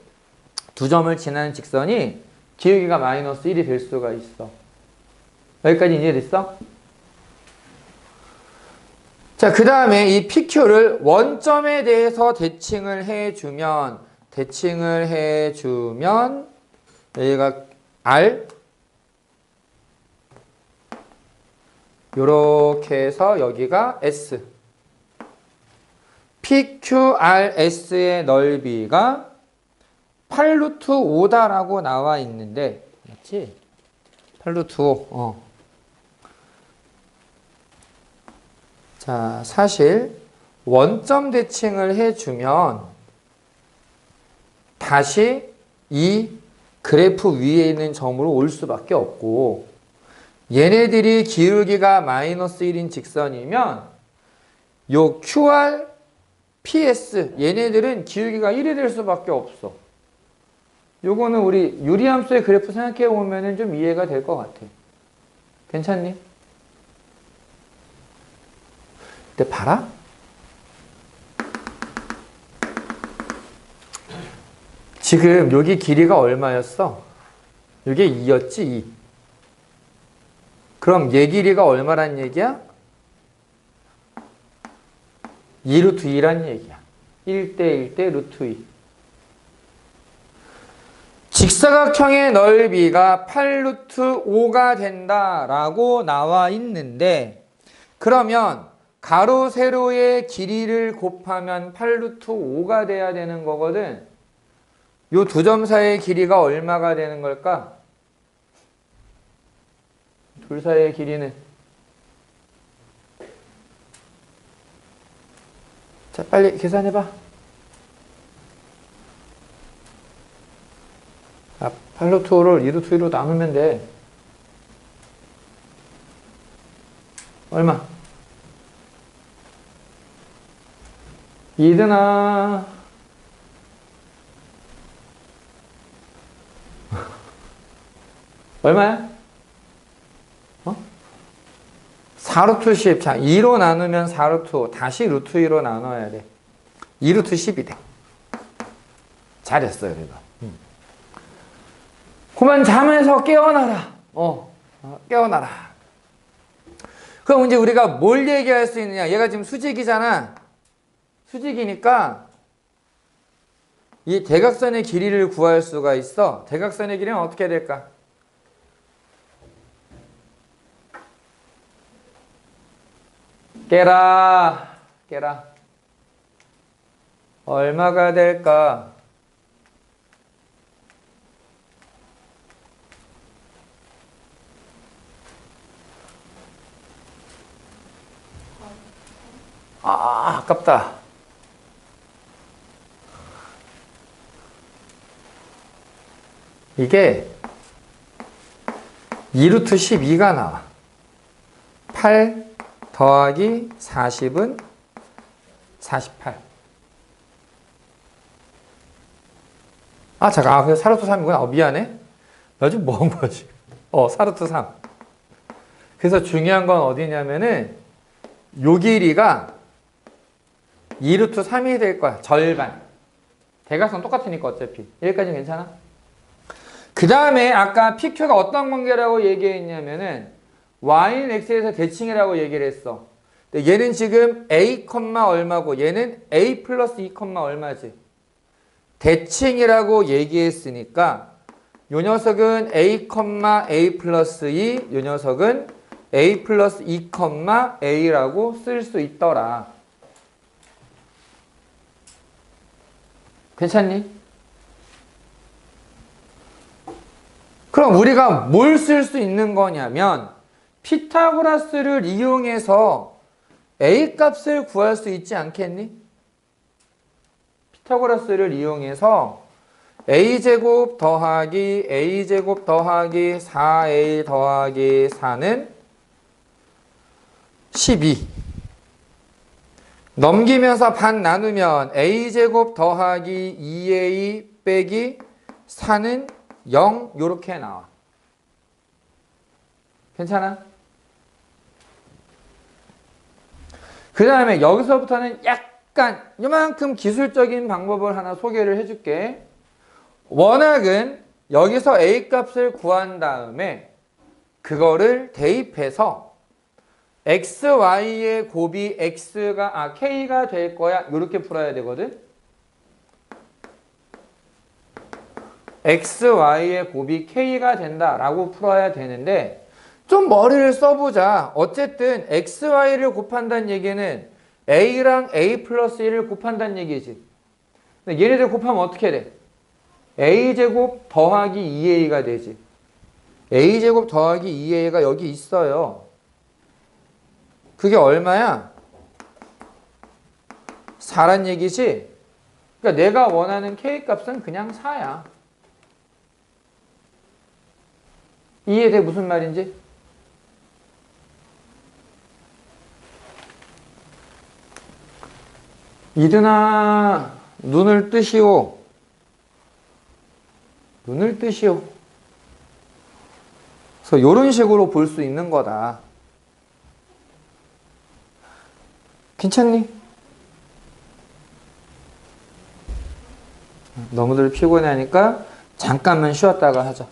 두 점을 지나는 직선이 기울기가 마이너스 1이 될 수가 있어. 여기까지 이해됐어? 자, 그 다음에 이 PQ를 원점에 대해서 대칭을 해주면 여기가 R 요렇게 해서 여기가 S. PQRS의 넓이가 8루트 5다라고 나와 있는데, 맞지? 8루트 5. 자, 사실 원점 대칭을 해주면 다시 이 그래프 위에 있는 점으로 올 수밖에 없고, 얘네들이 기울기가 마이너스 1인 직선이면 요 QR, PS 얘네들은 기울기가 1이 될 수밖에 없어. 요거는 우리 유리함수의 그래프 생각해 보면은 좀 이해가 될 것 같아. 괜찮니? 근데 봐라. 지금 여기 길이가 얼마였어? 이게 2였지, 2. 그럼 얘 길이가 얼마란 얘기야? 2 루트 2란 얘기야. 1대 1대 루트 2. 직사각형의 넓이가 8 루트 5가 된다라고 나와 있는데, 그러면 가로 세로의 길이를 곱하면 8 루트 5가 돼야 되는 거거든. 요 두 점 사이의 길이가 얼마가 되는 걸까? 둘 사이의 길이는, 자, 빨리 계산해봐. 8 루트 5를 2 루트 2로 나누면 돼. 얼마? 2드나 얼마야? 4 루트 10. 자, 2로 나누면 4 루트 5. 다시 루트 2로 나눠야 돼. 2 루트 10이 돼. 잘했어요, 그래도. 그만 잠에서 깨어나라. 깨어나라. 그럼 이제 우리가 뭘 얘기할 수 있느냐? 얘가 지금 수직이잖아. 수직이니까 이 대각선의 길이를 구할 수가 있어. 대각선의 길이는 어떻게 될까? 깨라. 얼마가 될까? 아깝다. 이게 2 루트 12가 나와. 8 더하기 40은 48. 잠깐. 그래서 4 루트 3이구나. 미안해. 나 지금 뭐 한 거야, 지금? 4 루트 3. 그래서 중요한 건 어디냐면은, 요 길이가 2 루트 3이 될 거야. 절반. 대각선 똑같으니까 어차피. 여기까지는 괜찮아? 그 다음에 아까 PQ가 어떤 관계라고 얘기했냐면은 Y는 X에서 대칭이라고 얘기를 했어. 근데 얘는 지금 A, 얼마고 얘는 A 플러스 2, 얼마지? 대칭이라고 얘기했으니까 요 녀석은 A, A 플러스 2, 요 녀석은 A 플러스 2, A라고 쓸 수 있더라. 괜찮니? 그럼 우리가 뭘 쓸 수 있는 거냐면 피타고라스를 이용해서 A 값을 구할 수 있지 않겠니? 피타고라스를 이용해서 A제곱 더하기 A제곱 더하기 4A 더하기 4는 12. 넘기면서 반 나누면 A제곱 더하기 2A 빼기 4는 0 요렇게 나와. 괜찮아? 그 다음에 여기서부터는 약간 이만큼 기술적인 방법을 하나 소개를 해줄게. 원학은 여기서 A 값을 구한 다음에 그거를 대입해서 x, y의 곱이 k가 될 거야. 이렇게 풀어야 되거든. x, y의 곱이 k가 된다라고 풀어야 되는데 좀 머리를 써보자. 어쨌든 x, y를 곱한다는 얘기는 a랑 a 플러스 1을 곱한다는 얘기지. 근데 얘네들 곱하면 어떻게 돼? a제곱 더하기 2a가 되지. a제곱 더하기 2a가 여기 있어요. 그게 얼마야? 4란 얘기지? 그러니까 내가 원하는 K값은 그냥 4야. 이해돼? 무슨 말인지? 이든아, 눈을 뜨시오. 눈을 뜨시오. 그래서 이런 식으로 볼 수 있는 거다. 괜찮니? 너무들 피곤하니까 잠깐만 쉬었다가 하자.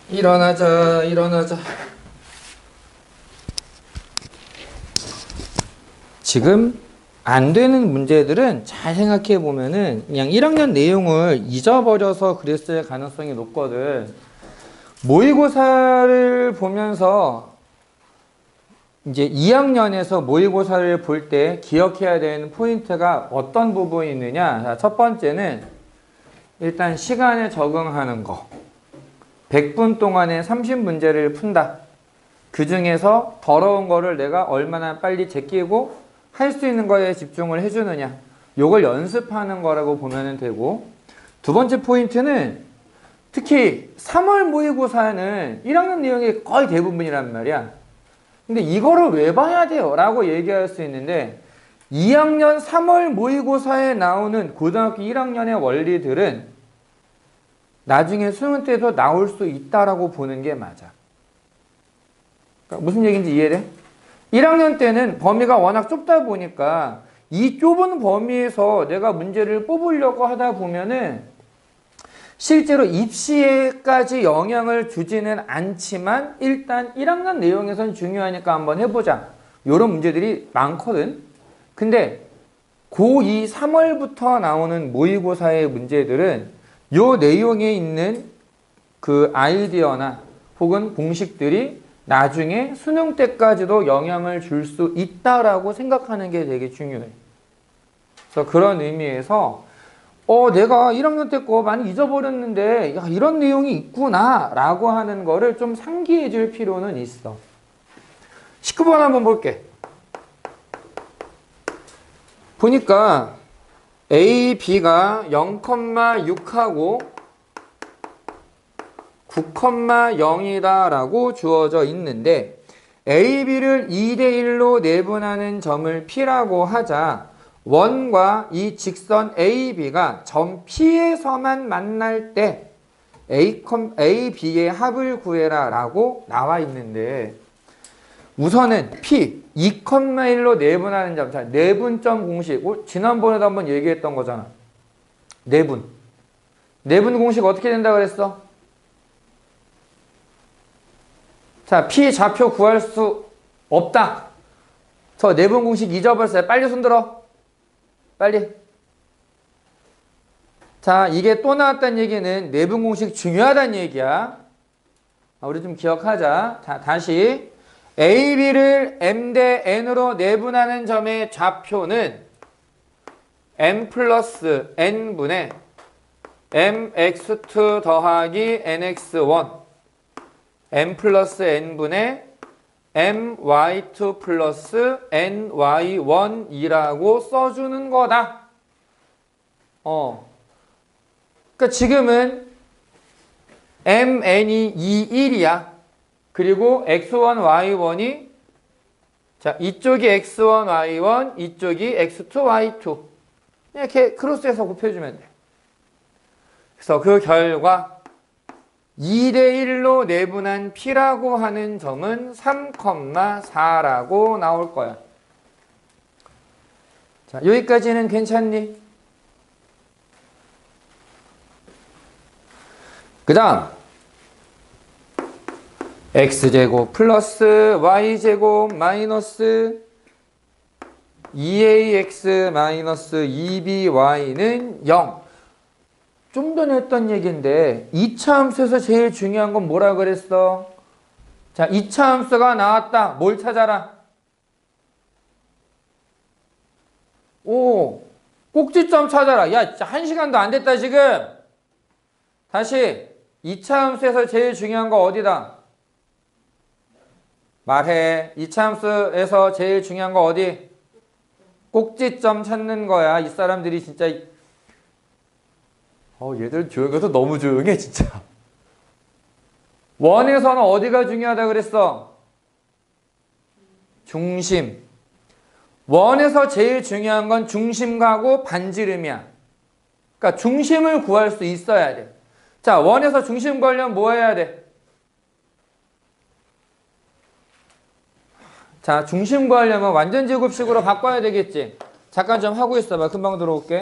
일어나자, 일어나자. 지금 안 되는 문제들은 잘 생각해 보면은 그냥 1학년 내용을 잊어버려서 그랬을 가능성이 높거든. 모의고사를 보면서 이제 2학년에서 모의고사를 볼 때 기억해야 되는 포인트가 어떤 부분이 있느냐. 자, 첫 번째는 일단 시간에 적응하는 거. 100분 동안에 30문제를 푼다. 그 중에서 더러운 거를 내가 얼마나 빨리 제끼고 할 수 있는 거에 집중을 해주느냐. 요걸 연습하는 거라고 보면 되고, 두 번째 포인트는 특히 3월 모의고사는 1학년 내용이 거의 대부분이란 말이야. 근데 이거를 왜 봐야 돼요? 라고 얘기할 수 있는데 2학년 3월 모의고사에 나오는 고등학교 1학년의 원리들은 나중에 수능 때도 나올 수 있다라고 보는 게 맞아. 그러니까 무슨 얘기인지 이해돼? 1학년 때는 범위가 워낙 좁다 보니까 이 좁은 범위에서 내가 문제를 뽑으려고 하다 보면은 실제로 입시에까지 영향을 주지는 않지만 일단 1학년 내용에선 중요하니까 한번 해보자. 이런 문제들이 많거든. 근데 고2 3월부터 나오는 모의고사의 문제들은 요 내용에 있는 그 아이디어나 혹은 공식들이 나중에 수능 때까지도 영향을 줄 수 있다라고 생각하는 게 되게 중요해. 그래서 그런 의미에서 내가 1학년 때 거 많이 잊어버렸는데 야, 이런 내용이 있구나 라고 하는 거를 좀 상기해 줄 필요는 있어. 19번 한번 볼게. 보니까 A, B가 0,6하고 9,0이다 라고 주어져 있는데 A, B를 2대1로 내분하는 점을 P라고 하자 원과 이 직선 A, B가 점 P에서만 만날 때 A, B의 합을 구해라 라고 나와 있는데 우선은 P 2,1로 내분하는 점. 자, 내분점 공식. 지난번에도 한번 얘기했던 거잖아. 내분. 내분 공식 어떻게 된다 그랬어? 자, P 좌표 구할 수 없다. 저 내분 공식 잊어버렸어요. 빨리 손들어. 빨리. 자, 이게 또 나왔다는 얘기는 내분 공식 중요하다는 얘기야. 우리 좀 기억하자. 자, 다시. A, B를 M 대 N으로 내분하는 점의 좌표는 M 플러스 N분의 MX2 더하기 NX1 M 플러스 N분의 MY2 플러스 NY1이라고 써주는 거다. 그러니까 지금은 MN이 2, 1이야. 그리고 X1, Y1이 자, 이쪽이 X1, Y1, 이쪽이 X2, Y2 이렇게 크로스해서 곱해주면 돼. 그래서 그 결과 2대1로 내분한 P라고 하는 점은 3,4라고 나올 거야. 자, 여기까지는 괜찮니? 그 다음 X제곱 플러스 Y제곱 마이너스 2AX 마이너스 2BY는 0. 좀 전에 했던 얘기인데 2차 함수에서 제일 중요한 건 뭐라 그랬어? 자, 2차 함수가 나왔다. 뭘 찾아라? 꼭지점 찾아라. 야, 진짜 1시간도 안 됐다 지금. 다시 2차 함수에서 제일 중요한 거 어디다? 말해. 2차 함수에서 제일 중요한 거 어디? 꼭지점 찾는 거야. 이 사람들이 진짜 얘들 조용해서 너무 조용해 진짜. 원에서는 어디가 중요하다 그랬어? 중심. 원에서 제일 중요한 건 중심가고 반지름이야. 그러니까 중심을 구할 수 있어야 돼. 자, 원에서 중심 구하려면 뭐 해야 돼? 자, 중심 구하려면 완전제곱식으로 바꿔야 되겠지. 잠깐 좀 하고 있어봐. 금방 들어올게.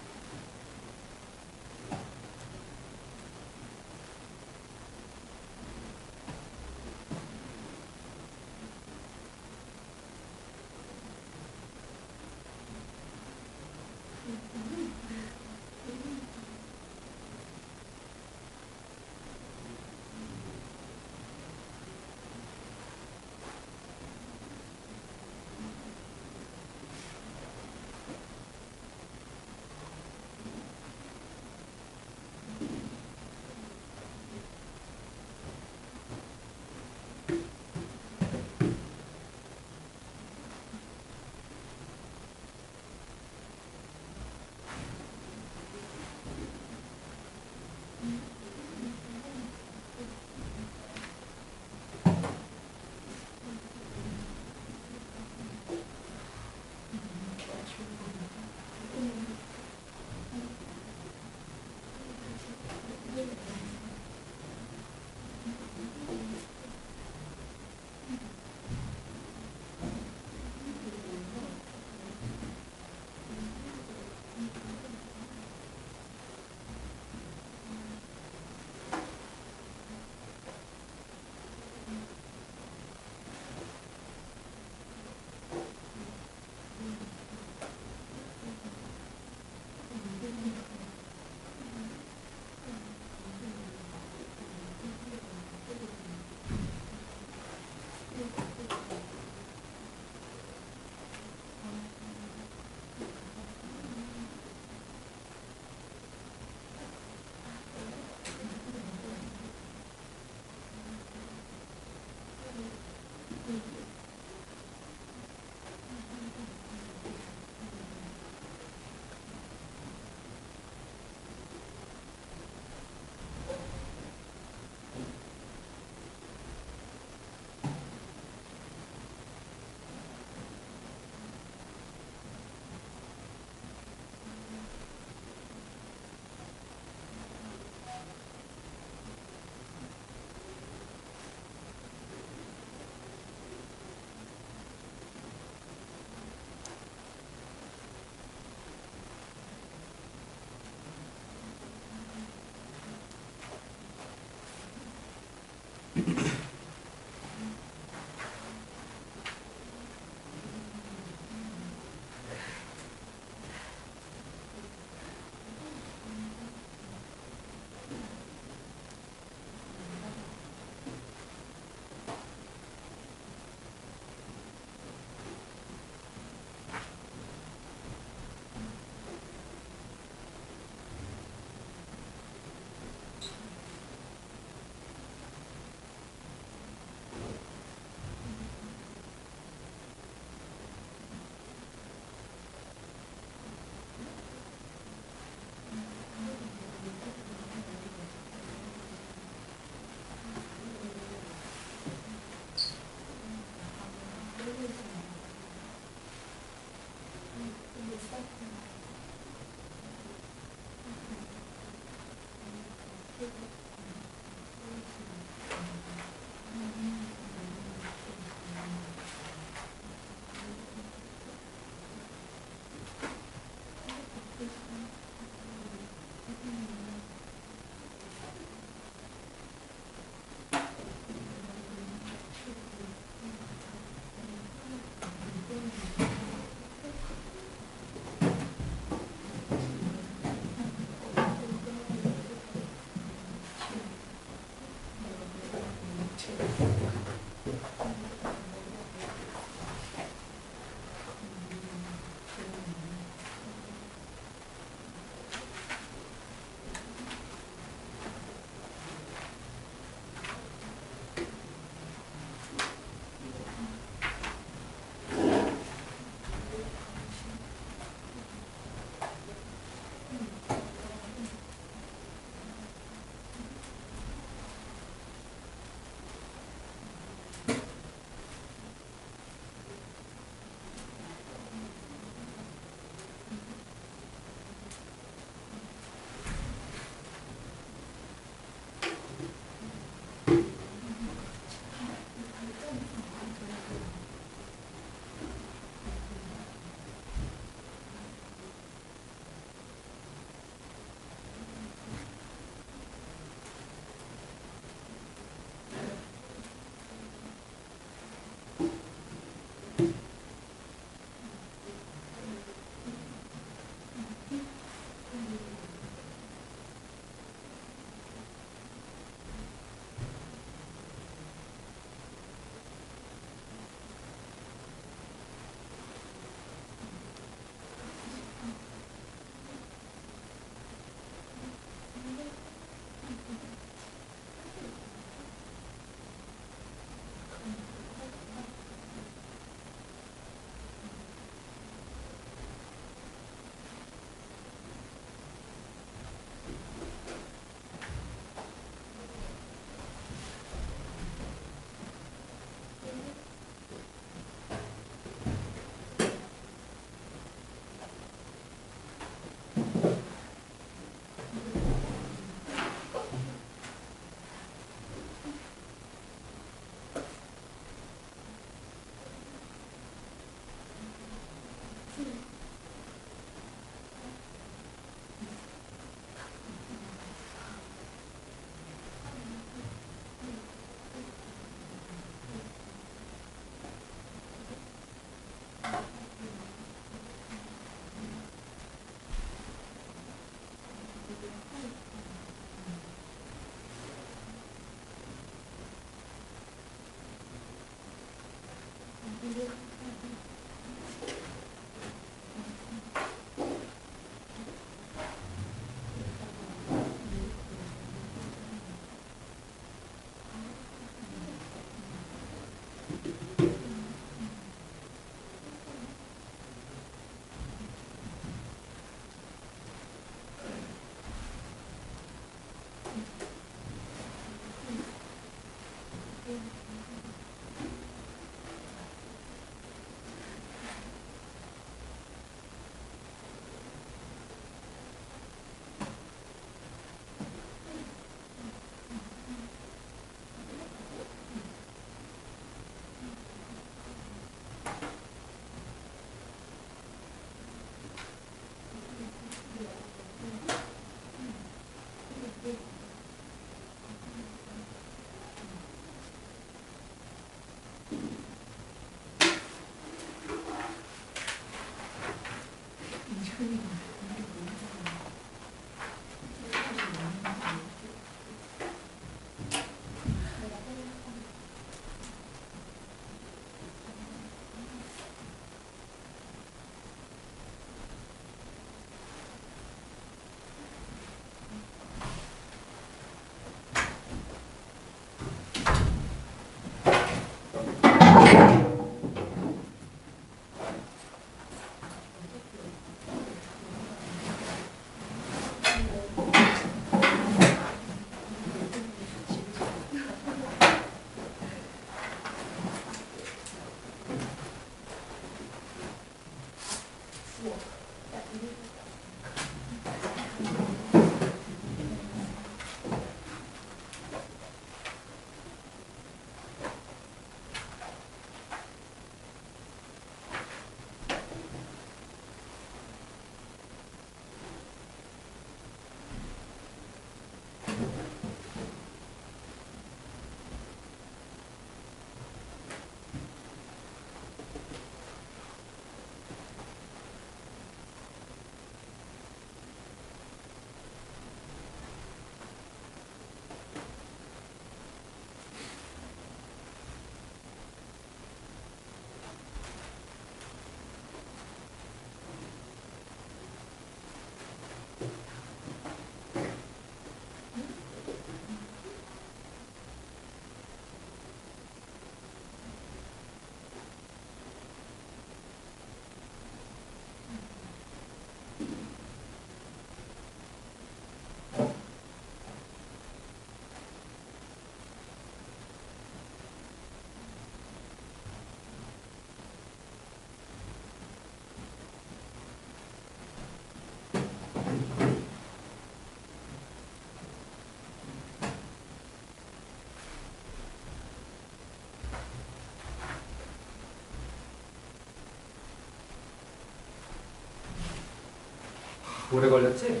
오래 걸렸지?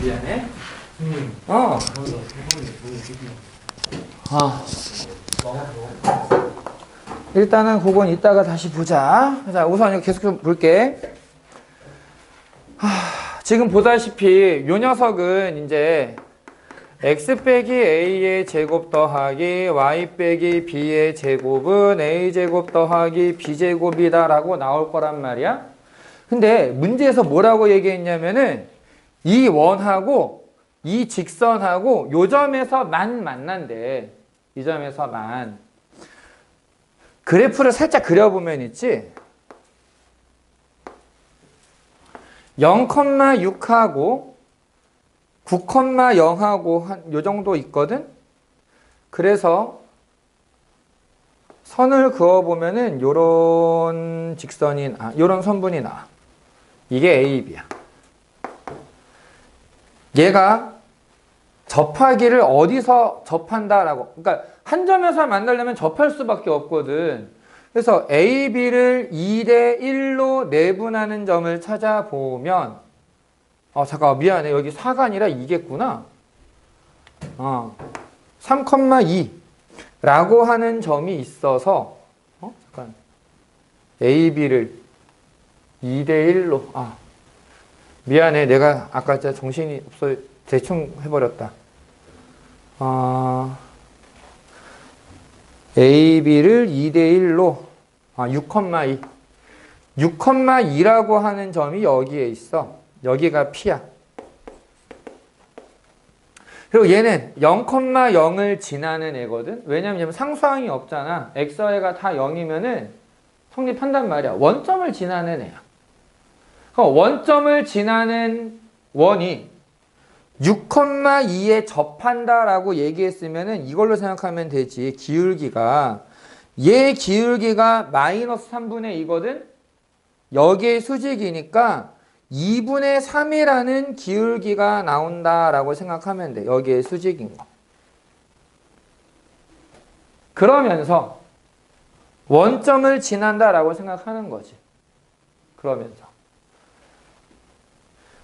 미안해. 어. 아. 일단은 그건 이따가 다시 보자. 자, 우선 이거 계속 좀 볼게. 지금 보다시피 요 녀석은 이제 x 빼기 a의 제곱 더하기 y 빼기 b의 제곱은 a 제곱 더하기 b 제곱이다 라고 나올 거란 말이야. 근데 문제에서 뭐라고 얘기했냐면은 이 원하고 이 직선하고 요 점에서만 만난대. 이 점에서만. 그래프를 살짝 그려보면 있지. 0,6하고 9,0하고 한 요 정도 있거든. 그래서 선을 그어보면은 요런 직선이 요런 선분이 나와. 이게 A, B야. 얘가 접하기를 어디서 접한다라고. 그러니까 한 점에서 만나려면 접할 수밖에 없거든. 그래서 A, B를 2대 1로 내분하는 점을 찾아보면 잠깐만 미안해. 여기 4가 아니라 2겠구나. 3,2 라고 하는 점이 있어서 잠깐 A, B를 2대 1로 미안해. 내가 아까 진짜 정신이 없어 대충 해버렸다. A, B를 2대 1로 6,2 6,2라고 하는 점이 여기에 있어. 여기가 P야. 그리고 얘는 0,0을 지나는 애거든. 왜냐면 상수항이 없잖아. xy가 다 0이면은 성립한단 말이야. 원점을 지나는 애야. 그럼 원점을 지나는 원이 6,2에 접한다라고 얘기했으면은 이걸로 생각하면 되지. 기울기가 얘 기울기가 마이너스 3분의 2거든. 여기에 수직이니까 2분의 3이라는 기울기가 나온다라고 생각하면 돼. 여기에 수직인 거. 그러면서 원점을 지난다라고 생각하는 거지.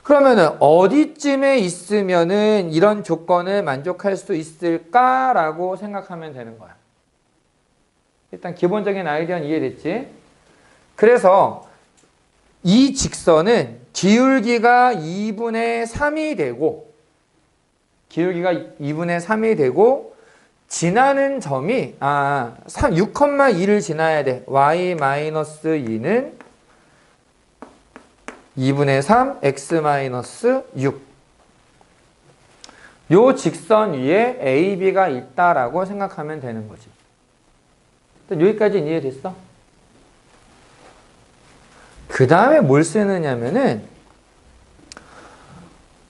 그러면은 어디쯤에 있으면은 이런 조건을 만족할 수 있을까라고 생각하면 되는 거야. 일단 기본적인 아이디어는 이해됐지? 그래서 이 직선은 기울기가 2분의 3이 되고 기울기가 2분의 3이 되고 지나는 점이 6,2를 지나야 돼. y-2는 2분의 3 x-6 요 직선 위에 AB가 있다라고 생각하면 되는 거지. 여기까지 이해됐어? 그 다음에 뭘 쓰느냐면은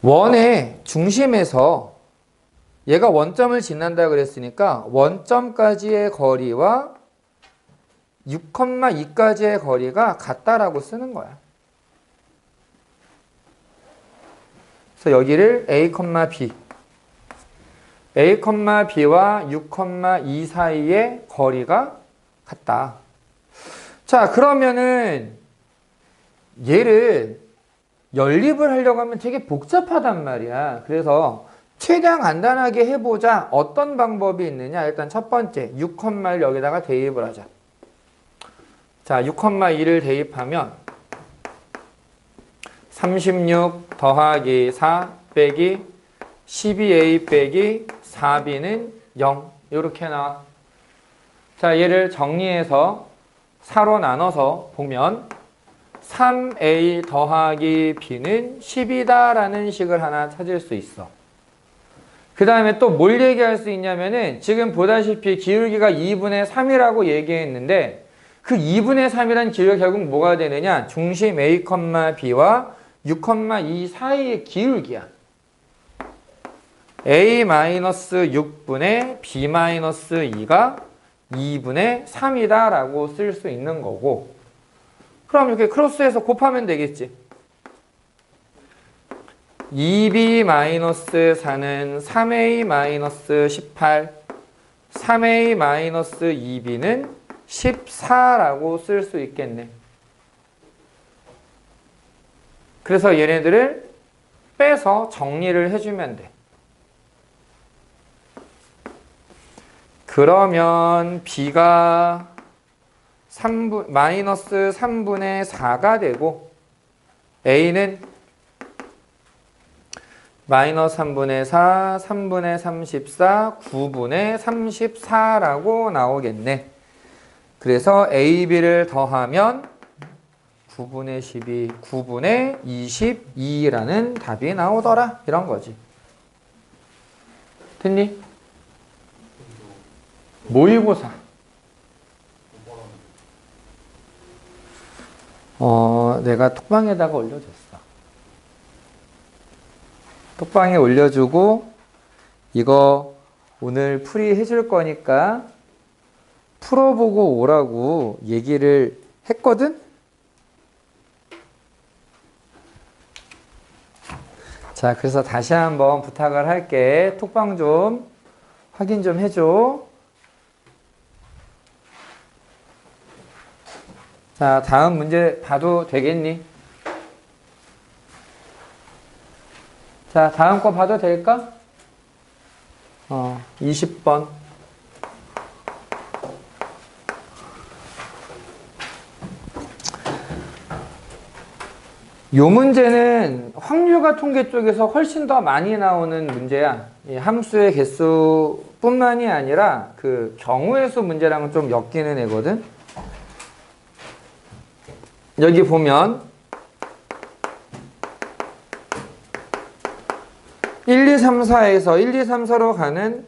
원의 중심에서 얘가 원점을 지난다 그랬으니까 원점까지의 거리와 6,2까지의 거리가 같다라고 쓰는 거야. 그래서 여기를 A, B B와 6,2 사이의 거리가 같다. 자, 그러면은 얘를 연립을 하려고 하면 되게 복잡하단 말이야. 그래서 최대한 간단하게 해보자. 어떤 방법이 있느냐? 일단 첫 번째 6,1을 여기다가 대입을 하자. 자, 6,2를 대입하면 36 더하기 4 빼기 12a 빼기 4b는 0 이렇게 나와. 자, 얘를 정리해서 4로 나눠서 보면 3a 더하기 b는 10이다 라는 식을 하나 찾을 수 있어. 그 다음에 또 뭘 얘기할 수 있냐면은 지금 보다시피 기울기가 2분의 3이라고 얘기했는데 그 2분의 3이란 기울기가 결국 뭐가 되느냐? 중심 a, b와 6,2 사이의 기울기야. a-6분의 b-2가 2분의 3이다 라고 쓸 수 있는 거고, 그럼 이렇게 크로스해서 곱하면 되겠지. 2b-4는 3a-18, 3a-2b는 14라고 쓸 수 있겠네. 그래서 얘네들을 빼서 정리를 해주면 돼. 그러면 b가 마이너스 3분의 4가 되고 a는 마이너스 3분의 4, 3분의 34, 9분의 34라고 나오겠네. 그래서 a, b를 더하면 9분의 12, 9분의 22라는 답이 나오더라. 이런 거지. 됐니? 모의고사. 내가 톡방에다가 올려줬어. 톡방에 올려주고 이거 오늘 풀이 해줄 거니까 풀어보고 오라고 얘기를 했거든? 자, 그래서 다시 한번 부탁을 할게. 톡방 좀 확인 좀 해줘. 자, 다음 문제 봐도 되겠니? 자, 다음 거 봐도 될까? 20번. 요 문제는 확률과 통계 쪽에서 훨씬 더 많이 나오는 문제야. 이 함수의 개수뿐만이 아니라 그 경우의 수 문제랑은 좀 엮이는 애거든. 여기 보면 1, 2, 3, 4에서 1, 2, 3, 4로 가는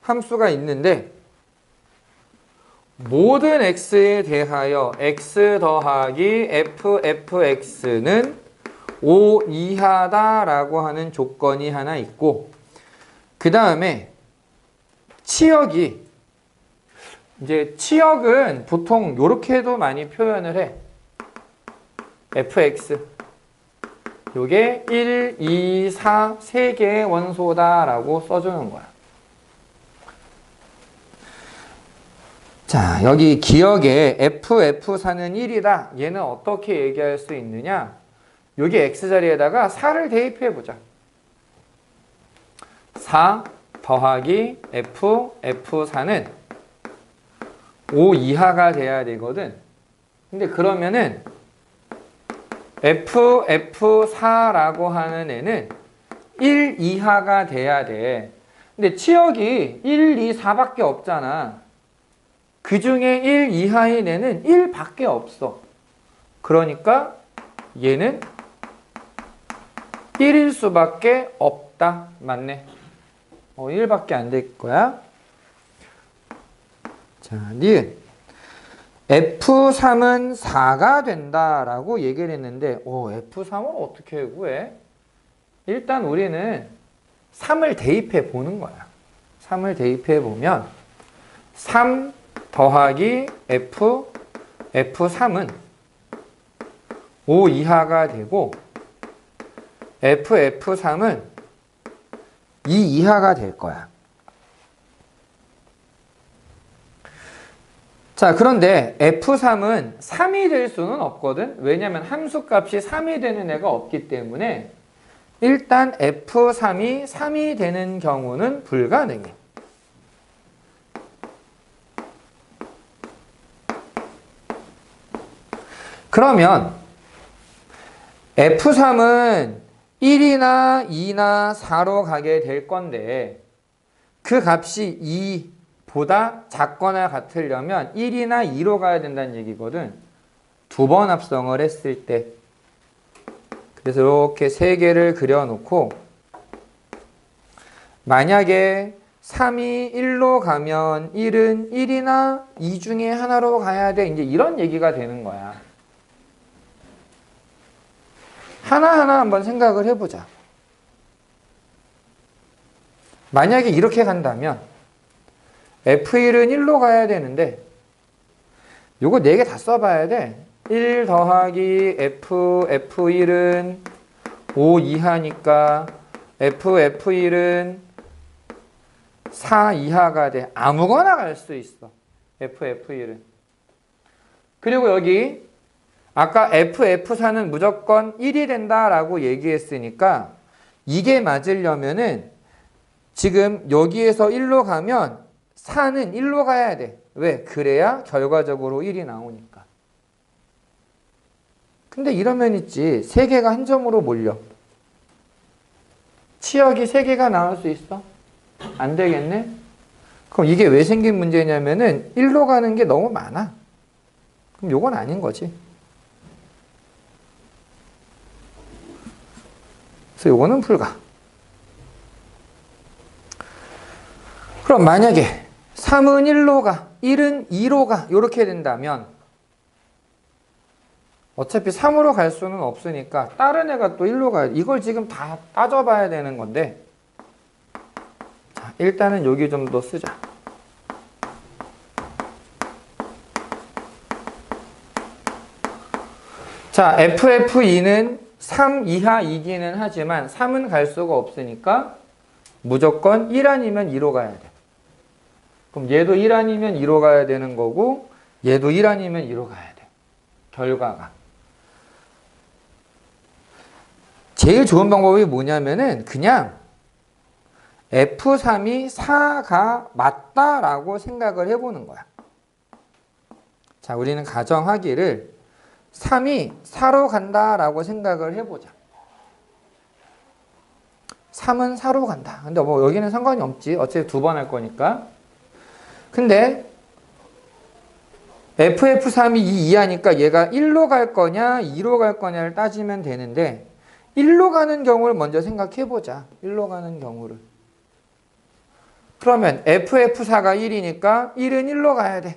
함수가 있는데 모든 x에 대하여 x 더하기 fx는 5 이하다라고 하는 조건이 하나 있고, 그 다음에 치역이, 이제 치역은 보통 이렇게도 많이 표현을 해. fx 요게 1, 2, 4 3개의 원소다라고 써주는 거야. 자, 여기 기억에 f4는 1이다. 얘는 어떻게 얘기할 수 있느냐? 여기 x자리에다가 4를 대입해보자. 4 더하기 f4는 5 이하가 돼야 되거든. 근데 그러면은 F4라고 하는 애는 1 이하가 돼야 돼. 근데 치역이 1, 2, 4밖에 없잖아. 그 중에 1 이하인 애는 1밖에 없어. 그러니까 얘는 1일 수밖에 없다. 맞네. 1밖에 안 될 거야. 자, 니은. F3은 4가 된다라고 얘기를 했는데, F3을 어떻게 구해? 일단 우리는 3을 대입해 보는 거야. 3을 대입해 보면 3 더하기 F3은 5 이하가 되고 F3은 2 이하가 될 거야. 자, 그런데 F3은 3이 될 수는 없거든. 왜냐면 함수값이 3이 되는 애가 없기 때문에 일단 F3이 3이 되는 경우는 불가능해. 그러면 F3은 1이나 2나 4로 가게 될 건데 그 값이 2보다 작거나 같으려면 1이나 2로 가야 된다는 얘기거든. 두 번 합성을 했을 때. 그래서 이렇게 세 개를 그려놓고 만약에 3이 1로 가면 1은 1이나 2 중에 하나로 가야 돼. 이제 이런 얘기가 되는 거야. 하나하나 한번 생각을 해보자. 만약에 이렇게 간다면 F1은 1로 가야 되는데 요거 4개 다 써봐야 돼. 1 더하기 F1은 5 이하니까 F1은 4 이하가 돼. 아무거나 갈 수 있어. F1은. 그리고 여기 아까 F4는 무조건 1이 된다라고 얘기했으니까 이게 맞으려면은 지금 여기에서 1로 가면 4는 1로 가야 돼. 왜? 그래야 결과적으로 1이 나오니까. 근데 이러면 있지. 3개가 한 점으로 몰려. 치역이 3개가 나올 수 있어? 안 되겠네? 그럼 이게 왜 생긴 문제냐면은 1로 가는 게 너무 많아. 그럼 요건 아닌 거지. 그래서 요거는 불가. 그럼 만약에 3은 1로 가, 1은 2로 가, 이렇게 된다면 어차피 3으로 갈 수는 없으니까 다른 애가 또 1로 가야 돼. 이걸 지금 다 따져봐야 되는 건데 자, 일단은 여기 좀 더 쓰자. 자, FF2는 3 이하이기는 하지만 3은 갈 수가 없으니까 무조건 1 아니면 2로 가야 돼. 그럼 얘도 1 아니면 2로 가야 되는 거고 얘도 1 아니면 2로 가야 돼. 결과가. 제일 좋은 방법이 뭐냐면은 그냥 F3이 4가 맞다라고 생각을 해보는 거야. 자, 우리는 가정하기를 3이 4로 간다라고 생각을 해보자. 3은 4로 간다. 근데 뭐 여기는 상관이 없지. 어차피 2번 할 거니까. 근데 FF3이 2 이하니까 얘가 1로 갈 거냐 2로 갈 거냐를 따지면 되는데 1로 가는 경우를 먼저 생각해 보자. 1로 가는 경우를. 그러면 FF4가 1이니까 1은 1로 가야 돼.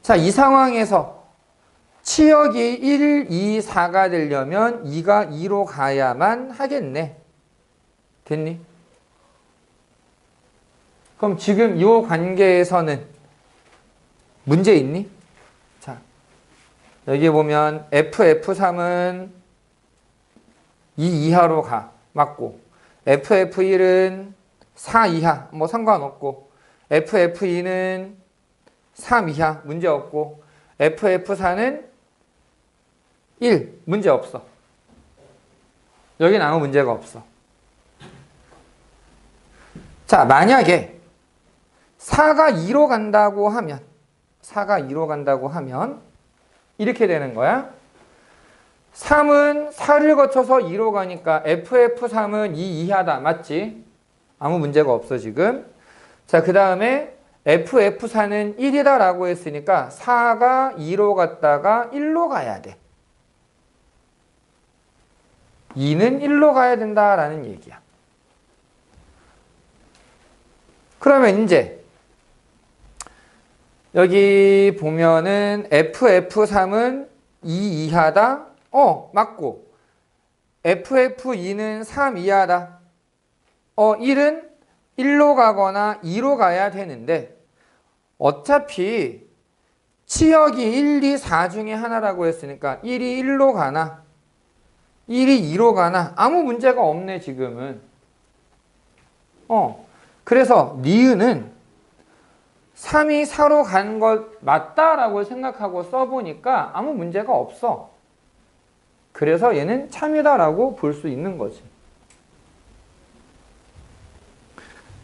자, 이 상황에서 치역이 1, 2, 4가 되려면 2가 2로 가야만 하겠네. 됐니? 그럼 지금 이 관계에서는 문제 있니? 자, 여기 보면 FF3은 2 이하로 가. 맞고. FF1은 4 이하. 뭐 상관없고. FF2는 3 이하. 문제 없고. FF4는 1. 문제 없어. 여긴 아무 문제가 없어. 자, 만약에 4가 2로 간다고 하면 4가 2로 간다고 하면 이렇게 되는 거야. 3은 4를 거쳐서 2로 가니까 FF3은 2 이하다. 맞지? 아무 문제가 없어 지금. 자, 그 다음에 FF4는 1이다 라고 했으니까 4가 2로 갔다가 1로 가야 돼. 2는 1로 가야 된다라는 얘기야. 그러면 이제 여기 보면은 FF3은 2 이하다? 맞고. FF2는 3 이하다. 1은 1로 가거나 2로 가야 되는데 어차피 치역이 1, 2, 4 중에 하나라고 했으니까 1이 1로 가나 1이 2로 가나 아무 문제가 없네 지금은. 그래서 니은은 3이 4로 간 것 맞다라고 생각하고 써보니까 아무 문제가 없어. 그래서 얘는 참이다라고 볼 수 있는 거지.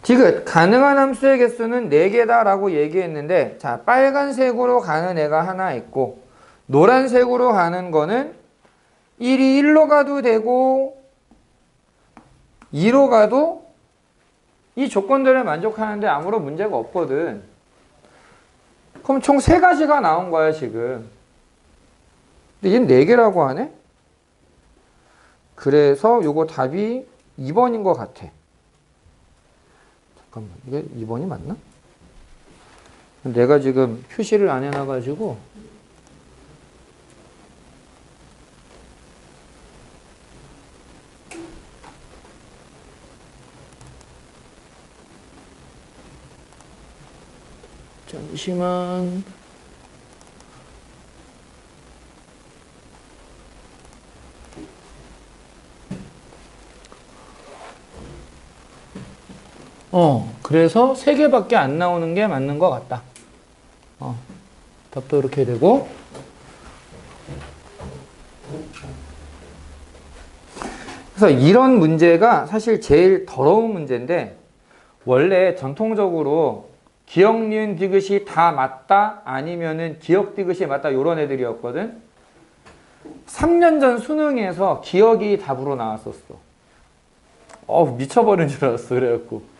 디귿, 가능한 함수의 개수는 4개다 라고 얘기했는데, 자, 빨간색으로 가는 애가 하나 있고 노란색으로 가는 거는 1이 1로 가도 되고 2로 가도 이 조건들을 만족하는데 아무런 문제가 없거든. 그럼 총 3가지가 나온 거야 지금. 근데 얘는 4개라고 하네? 그래서 요거 답이 2번인 것 같아. 잠깐만, 이게 2번이 맞나? 내가 지금 표시를 안 해놔가지고. 잠시만. 그래서 3개밖에 안 나오는 게 맞는 것 같다. 답도 이렇게 되고. 그래서 이런 문제가 사실 제일 더러운 문제인데, 원래 전통적으로 기억, 니은, 디귿이 다 맞다 아니면은 기억, 디귿이 맞다 요런 애들이었거든. 3년 전 수능에서 기억이 답으로 나왔었어. 미쳐버린 줄 알았어. 그래갖고.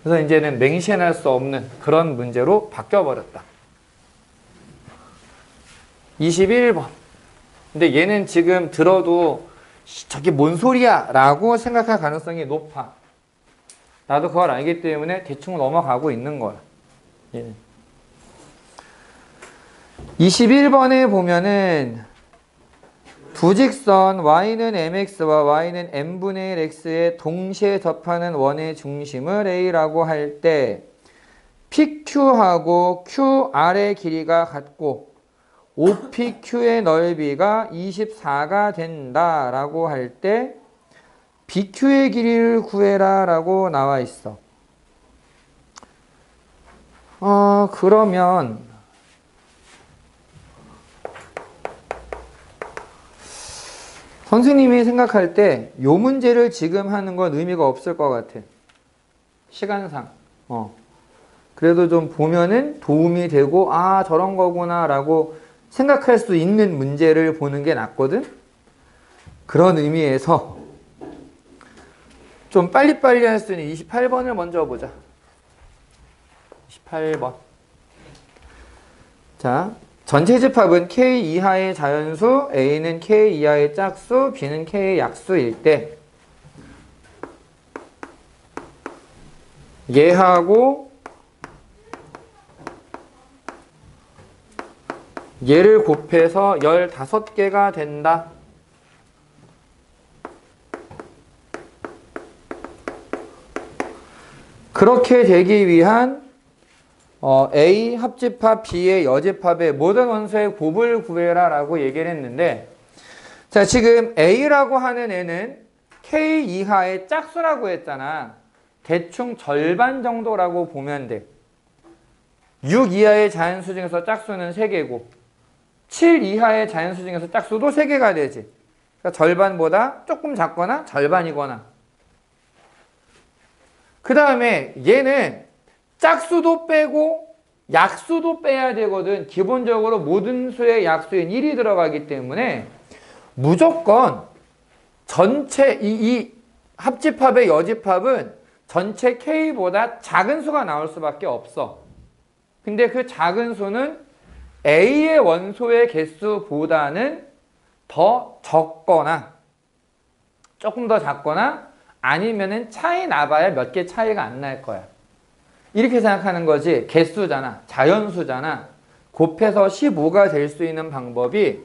그래서 이제는 맹신할 수 없는 그런 문제로 바뀌어버렸다. 21번. 근데 얘는 지금 들어도 저게 뭔 소리야 라고 생각할 가능성이 높아. 나도 그걸 알기 때문에 대충 넘어가고 있는 거야. 얘는. 21번에 보면은 부직선 y는 mx와 y는 n분의 1 x에 동시에 접하는 원의 중심을 a라고 할 때 PQ하고 QR의 길이가 같고 OPQ의 넓이가 24가 된다라고 할 때 BQ의 길이를 구해라 라고 나와 있어. 그러면 선생님이 생각할 때 요 문제를 지금 하는 건 의미가 없을 것 같아. 시간상. 그래도 좀 보면은 도움이 되고 저런 거구나 라고 생각할 수 있는 문제를 보는 게 낫거든. 그런 의미에서 좀 빨리빨리 할 수 있는 28번을 먼저 보자. 28번. 자, 전체 집합은 K 이하의 자연수, A는 K 이하의 짝수, B는 K의 약수일 때 얘하고 얘를 곱해서 15개가 된다. 그렇게 되기 위한 A 합집합 B의 여집합의 모든 원소의 곱을 구해라 라고 얘기를 했는데, 자, 지금 A라고 하는 애는 K 이하의 짝수라고 했잖아. 대충 절반 정도라고 보면 돼. 6 이하의 자연수 중에서 짝수는 3개고 7 이하의 자연수 중에서 짝수도 3개가 되지. 그러니까 절반보다 조금 작거나 절반이거나. 그 다음에 얘는 짝수도 빼고 약수도 빼야 되거든. 기본적으로 모든 수의 약수엔 1이 들어가기 때문에 무조건 전체 이 합집합의 여집합은 전체 K보다 작은 수가 나올 수밖에 없어. 근데 그 작은 수는 A의 원소의 개수보다는 더 적거나 조금 더 작거나 아니면은 차이 나봐야 몇 개 차이가 안 날 거야. 이렇게 생각하는 거지. 개수잖아. 자연수잖아. 곱해서 15가 될 수 있는 방법이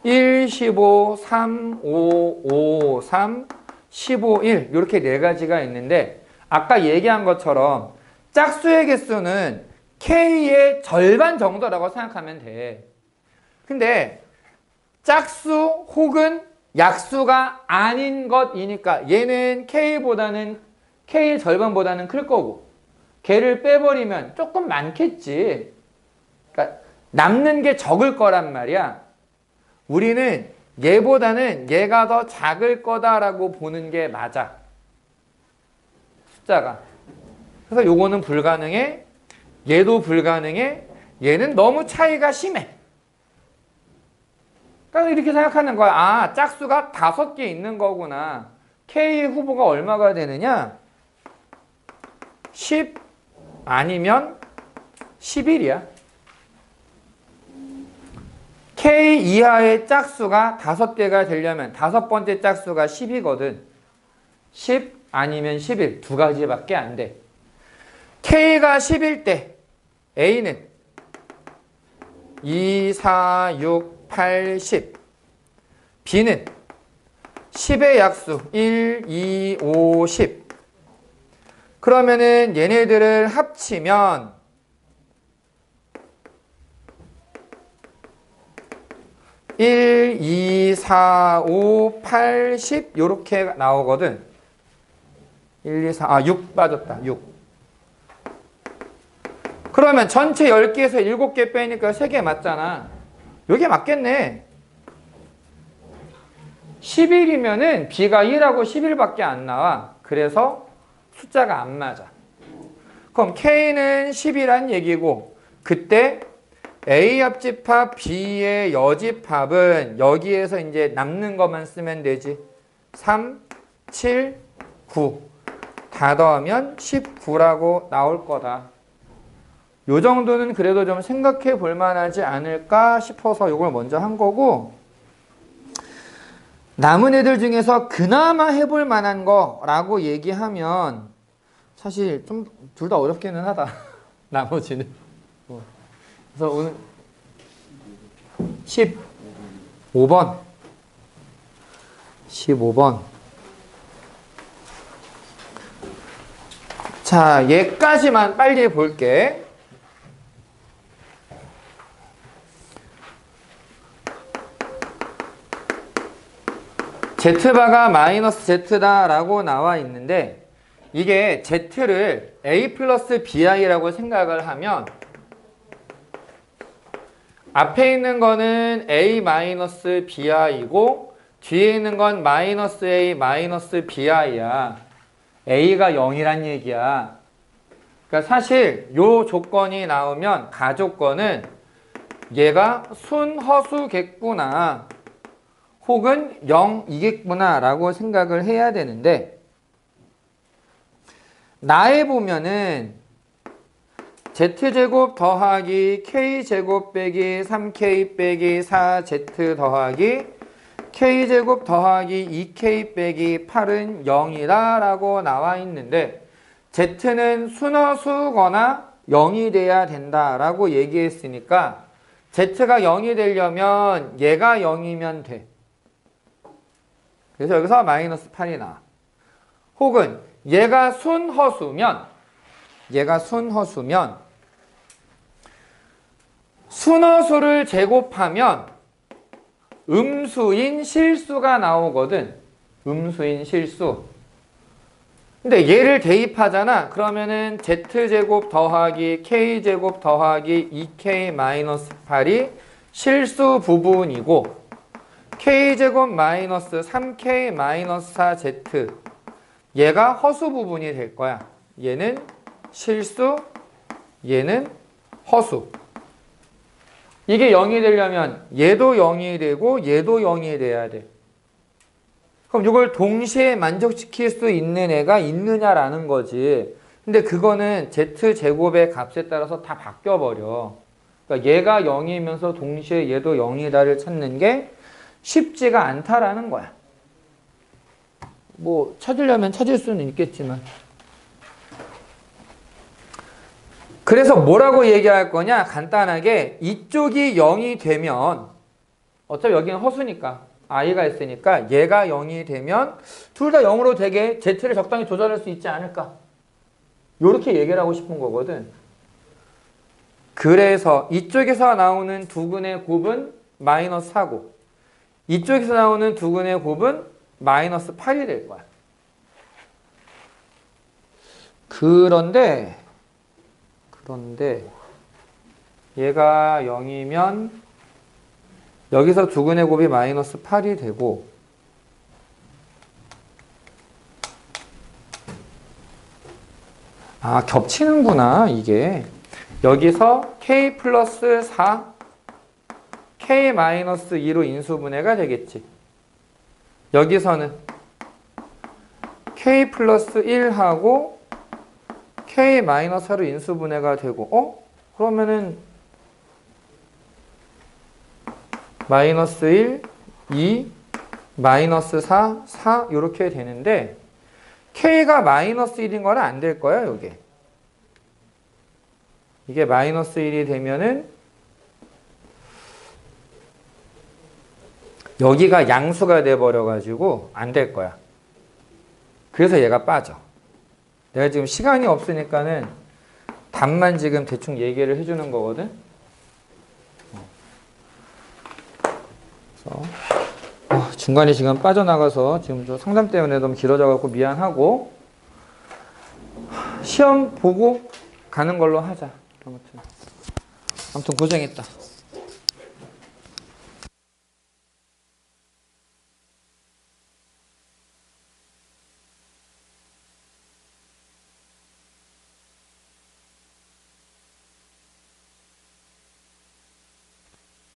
1, 15, 3, 5, 5, 3, 15, 1 이렇게 네 가지가 있는데 아까 얘기한 것처럼 짝수의 개수는 K의 절반 정도라고 생각하면 돼. 근데 짝수 혹은 약수가 아닌 것이니까 얘는 K의 절반보다는 클 거고 걔를 빼버리면 조금 많겠지. 그러니까 남는 게 적을 거란 말이야. 우리는 얘보다는 얘가 더 작을 거다라고 보는 게 맞아. 숫자가. 그래서 요거는 불가능해. 얘도 불가능해. 얘는 너무 차이가 심해. 그러니까 이렇게 생각하는 거야. 아, 짝수가 5개 있는 거구나. K 후보가 얼마가 되느냐? 10 아니면 11이야. K 이하의 짝수가 5개가 되려면 5번째 짝수가 10이거든. 10 아니면 11 두 가지밖에 안 돼. K가 10일 때 A는 2, 4, 6, 8, 10 B는 10의 약수 1, 2, 5, 10 그러면은 얘네들을 합치면 1, 2, 4, 5, 8, 10 요렇게 나오거든. 1, 2, 4, 6 빠졌다. 6. 그러면 전체 10개에서 7개 빼니까 3개 맞잖아. 요게 맞겠네. 11이면은 B가 1하고 11밖에 안 나와. 그래서 숫자가 안 맞아. 그럼 K는 10이란 얘기고 그때 A 합집합 B의 여집합은 여기에서 이제 남는 것만 쓰면 되지. 3, 7, 9 다 더하면 19라고 나올 거다. 요 정도는 그래도 좀 생각해 볼 만하지 않을까 싶어서 이걸 먼저 한 거고 남은 애들 중에서 그나마 해볼 만한 거라고 얘기하면 사실 좀 둘 다 어렵기는 하다. 나머지는. 그래서 오늘 15번 15번 자 얘까지만 빨리 볼게. Z바가 마이너스 Z다 라고 나와 있는데 이게 Z를 A 플러스 BI라고 생각을 하면 앞에 있는 거는 A 마이너스 BI고 뒤에 있는 건 마이너스 A 마이너스 BI야. A가 0이란 얘기야. 그러니까 사실 요 조건이 나오면 가조건은 얘가 순허수겠구나. 혹은 0이겠구나 라고 생각을 해야 되는데 나에 보면은 Z제곱 더하기 K제곱 빼기 3K 빼기 4Z 더하기 K제곱 더하기 2K 빼기 8은 0이다 라고 나와 있는데 Z는 순허수거나 0이 돼야 된다 라고 얘기했으니까 Z가 0이 되려면 얘가 0이면 돼. 그래서 여기서 마이너스 8이 나와. 혹은 얘가 순허수면 순허수를 제곱하면 음수인 실수가 나오거든. 음수인 실수. 근데 얘를 대입하잖아. 그러면은 Z제곱 더하기 K제곱 더하기 2K 마이너스 8이 실수 부분이고 K제곱 마이너스 3K 마이너스 4Z 얘가 허수 부분이 될 거야. 얘는 실수, 얘는 허수. 이게 0이 되려면 얘도 0이 되고 얘도 0이 돼야 돼. 그럼 이걸 동시에 만족시킬 수 있는 애가 있느냐라는 거지. 근데 그거는 z제곱의 값에 따라서 다 바뀌어버려. 그러니까 얘가 0이면서 동시에 얘도 0이다를 찾는 게 쉽지가 않다라는 거야. 뭐 찾으려면 찾을 수는 있겠지만. 그래서 뭐라고 얘기할 거냐? 간단하게 이쪽이 0이 되면 어차피 여기는 허수니까 i가 있으니까 얘가 0이 되면 둘 다 0으로 되게 z를 적당히 조절할 수 있지 않을까? 요렇게 얘기를 하고 싶은 거거든. 그래서 이쪽에서 나오는 두근의 곱은 마이너스 4고 이쪽에서 나오는 두근의 곱은 마이너스 8이 될 거야. 그런데 얘가 0이면 여기서 두근의 곱이 마이너스 8이 되고 아 겹치는구나 이게. 여기서 k 플러스 4 k 마이너스 2로 인수분해가 되겠지. 여기서는 k 플러스 1하고 k 마이너스 4로 인수분해가 되고 그러면은 마이너스 1, 2, 마이너스 4, 4 이렇게 되는데 k가 마이너스 1인 거는 안 될 거야 이게. 이게 마이너스 1이 되면은 여기가 양수가 돼버려 가지고 안 될 거야. 그래서 얘가 빠져. 내가 지금 시간이 없으니까는 답만 지금 대충 얘기를 해주는 거거든. 그래서 중간에 지금 빠져나가서 지금 저 상담 때문에 너무 길어져 갖고 미안하고 시험 보고 가는 걸로 하자. 아무튼 고생했다.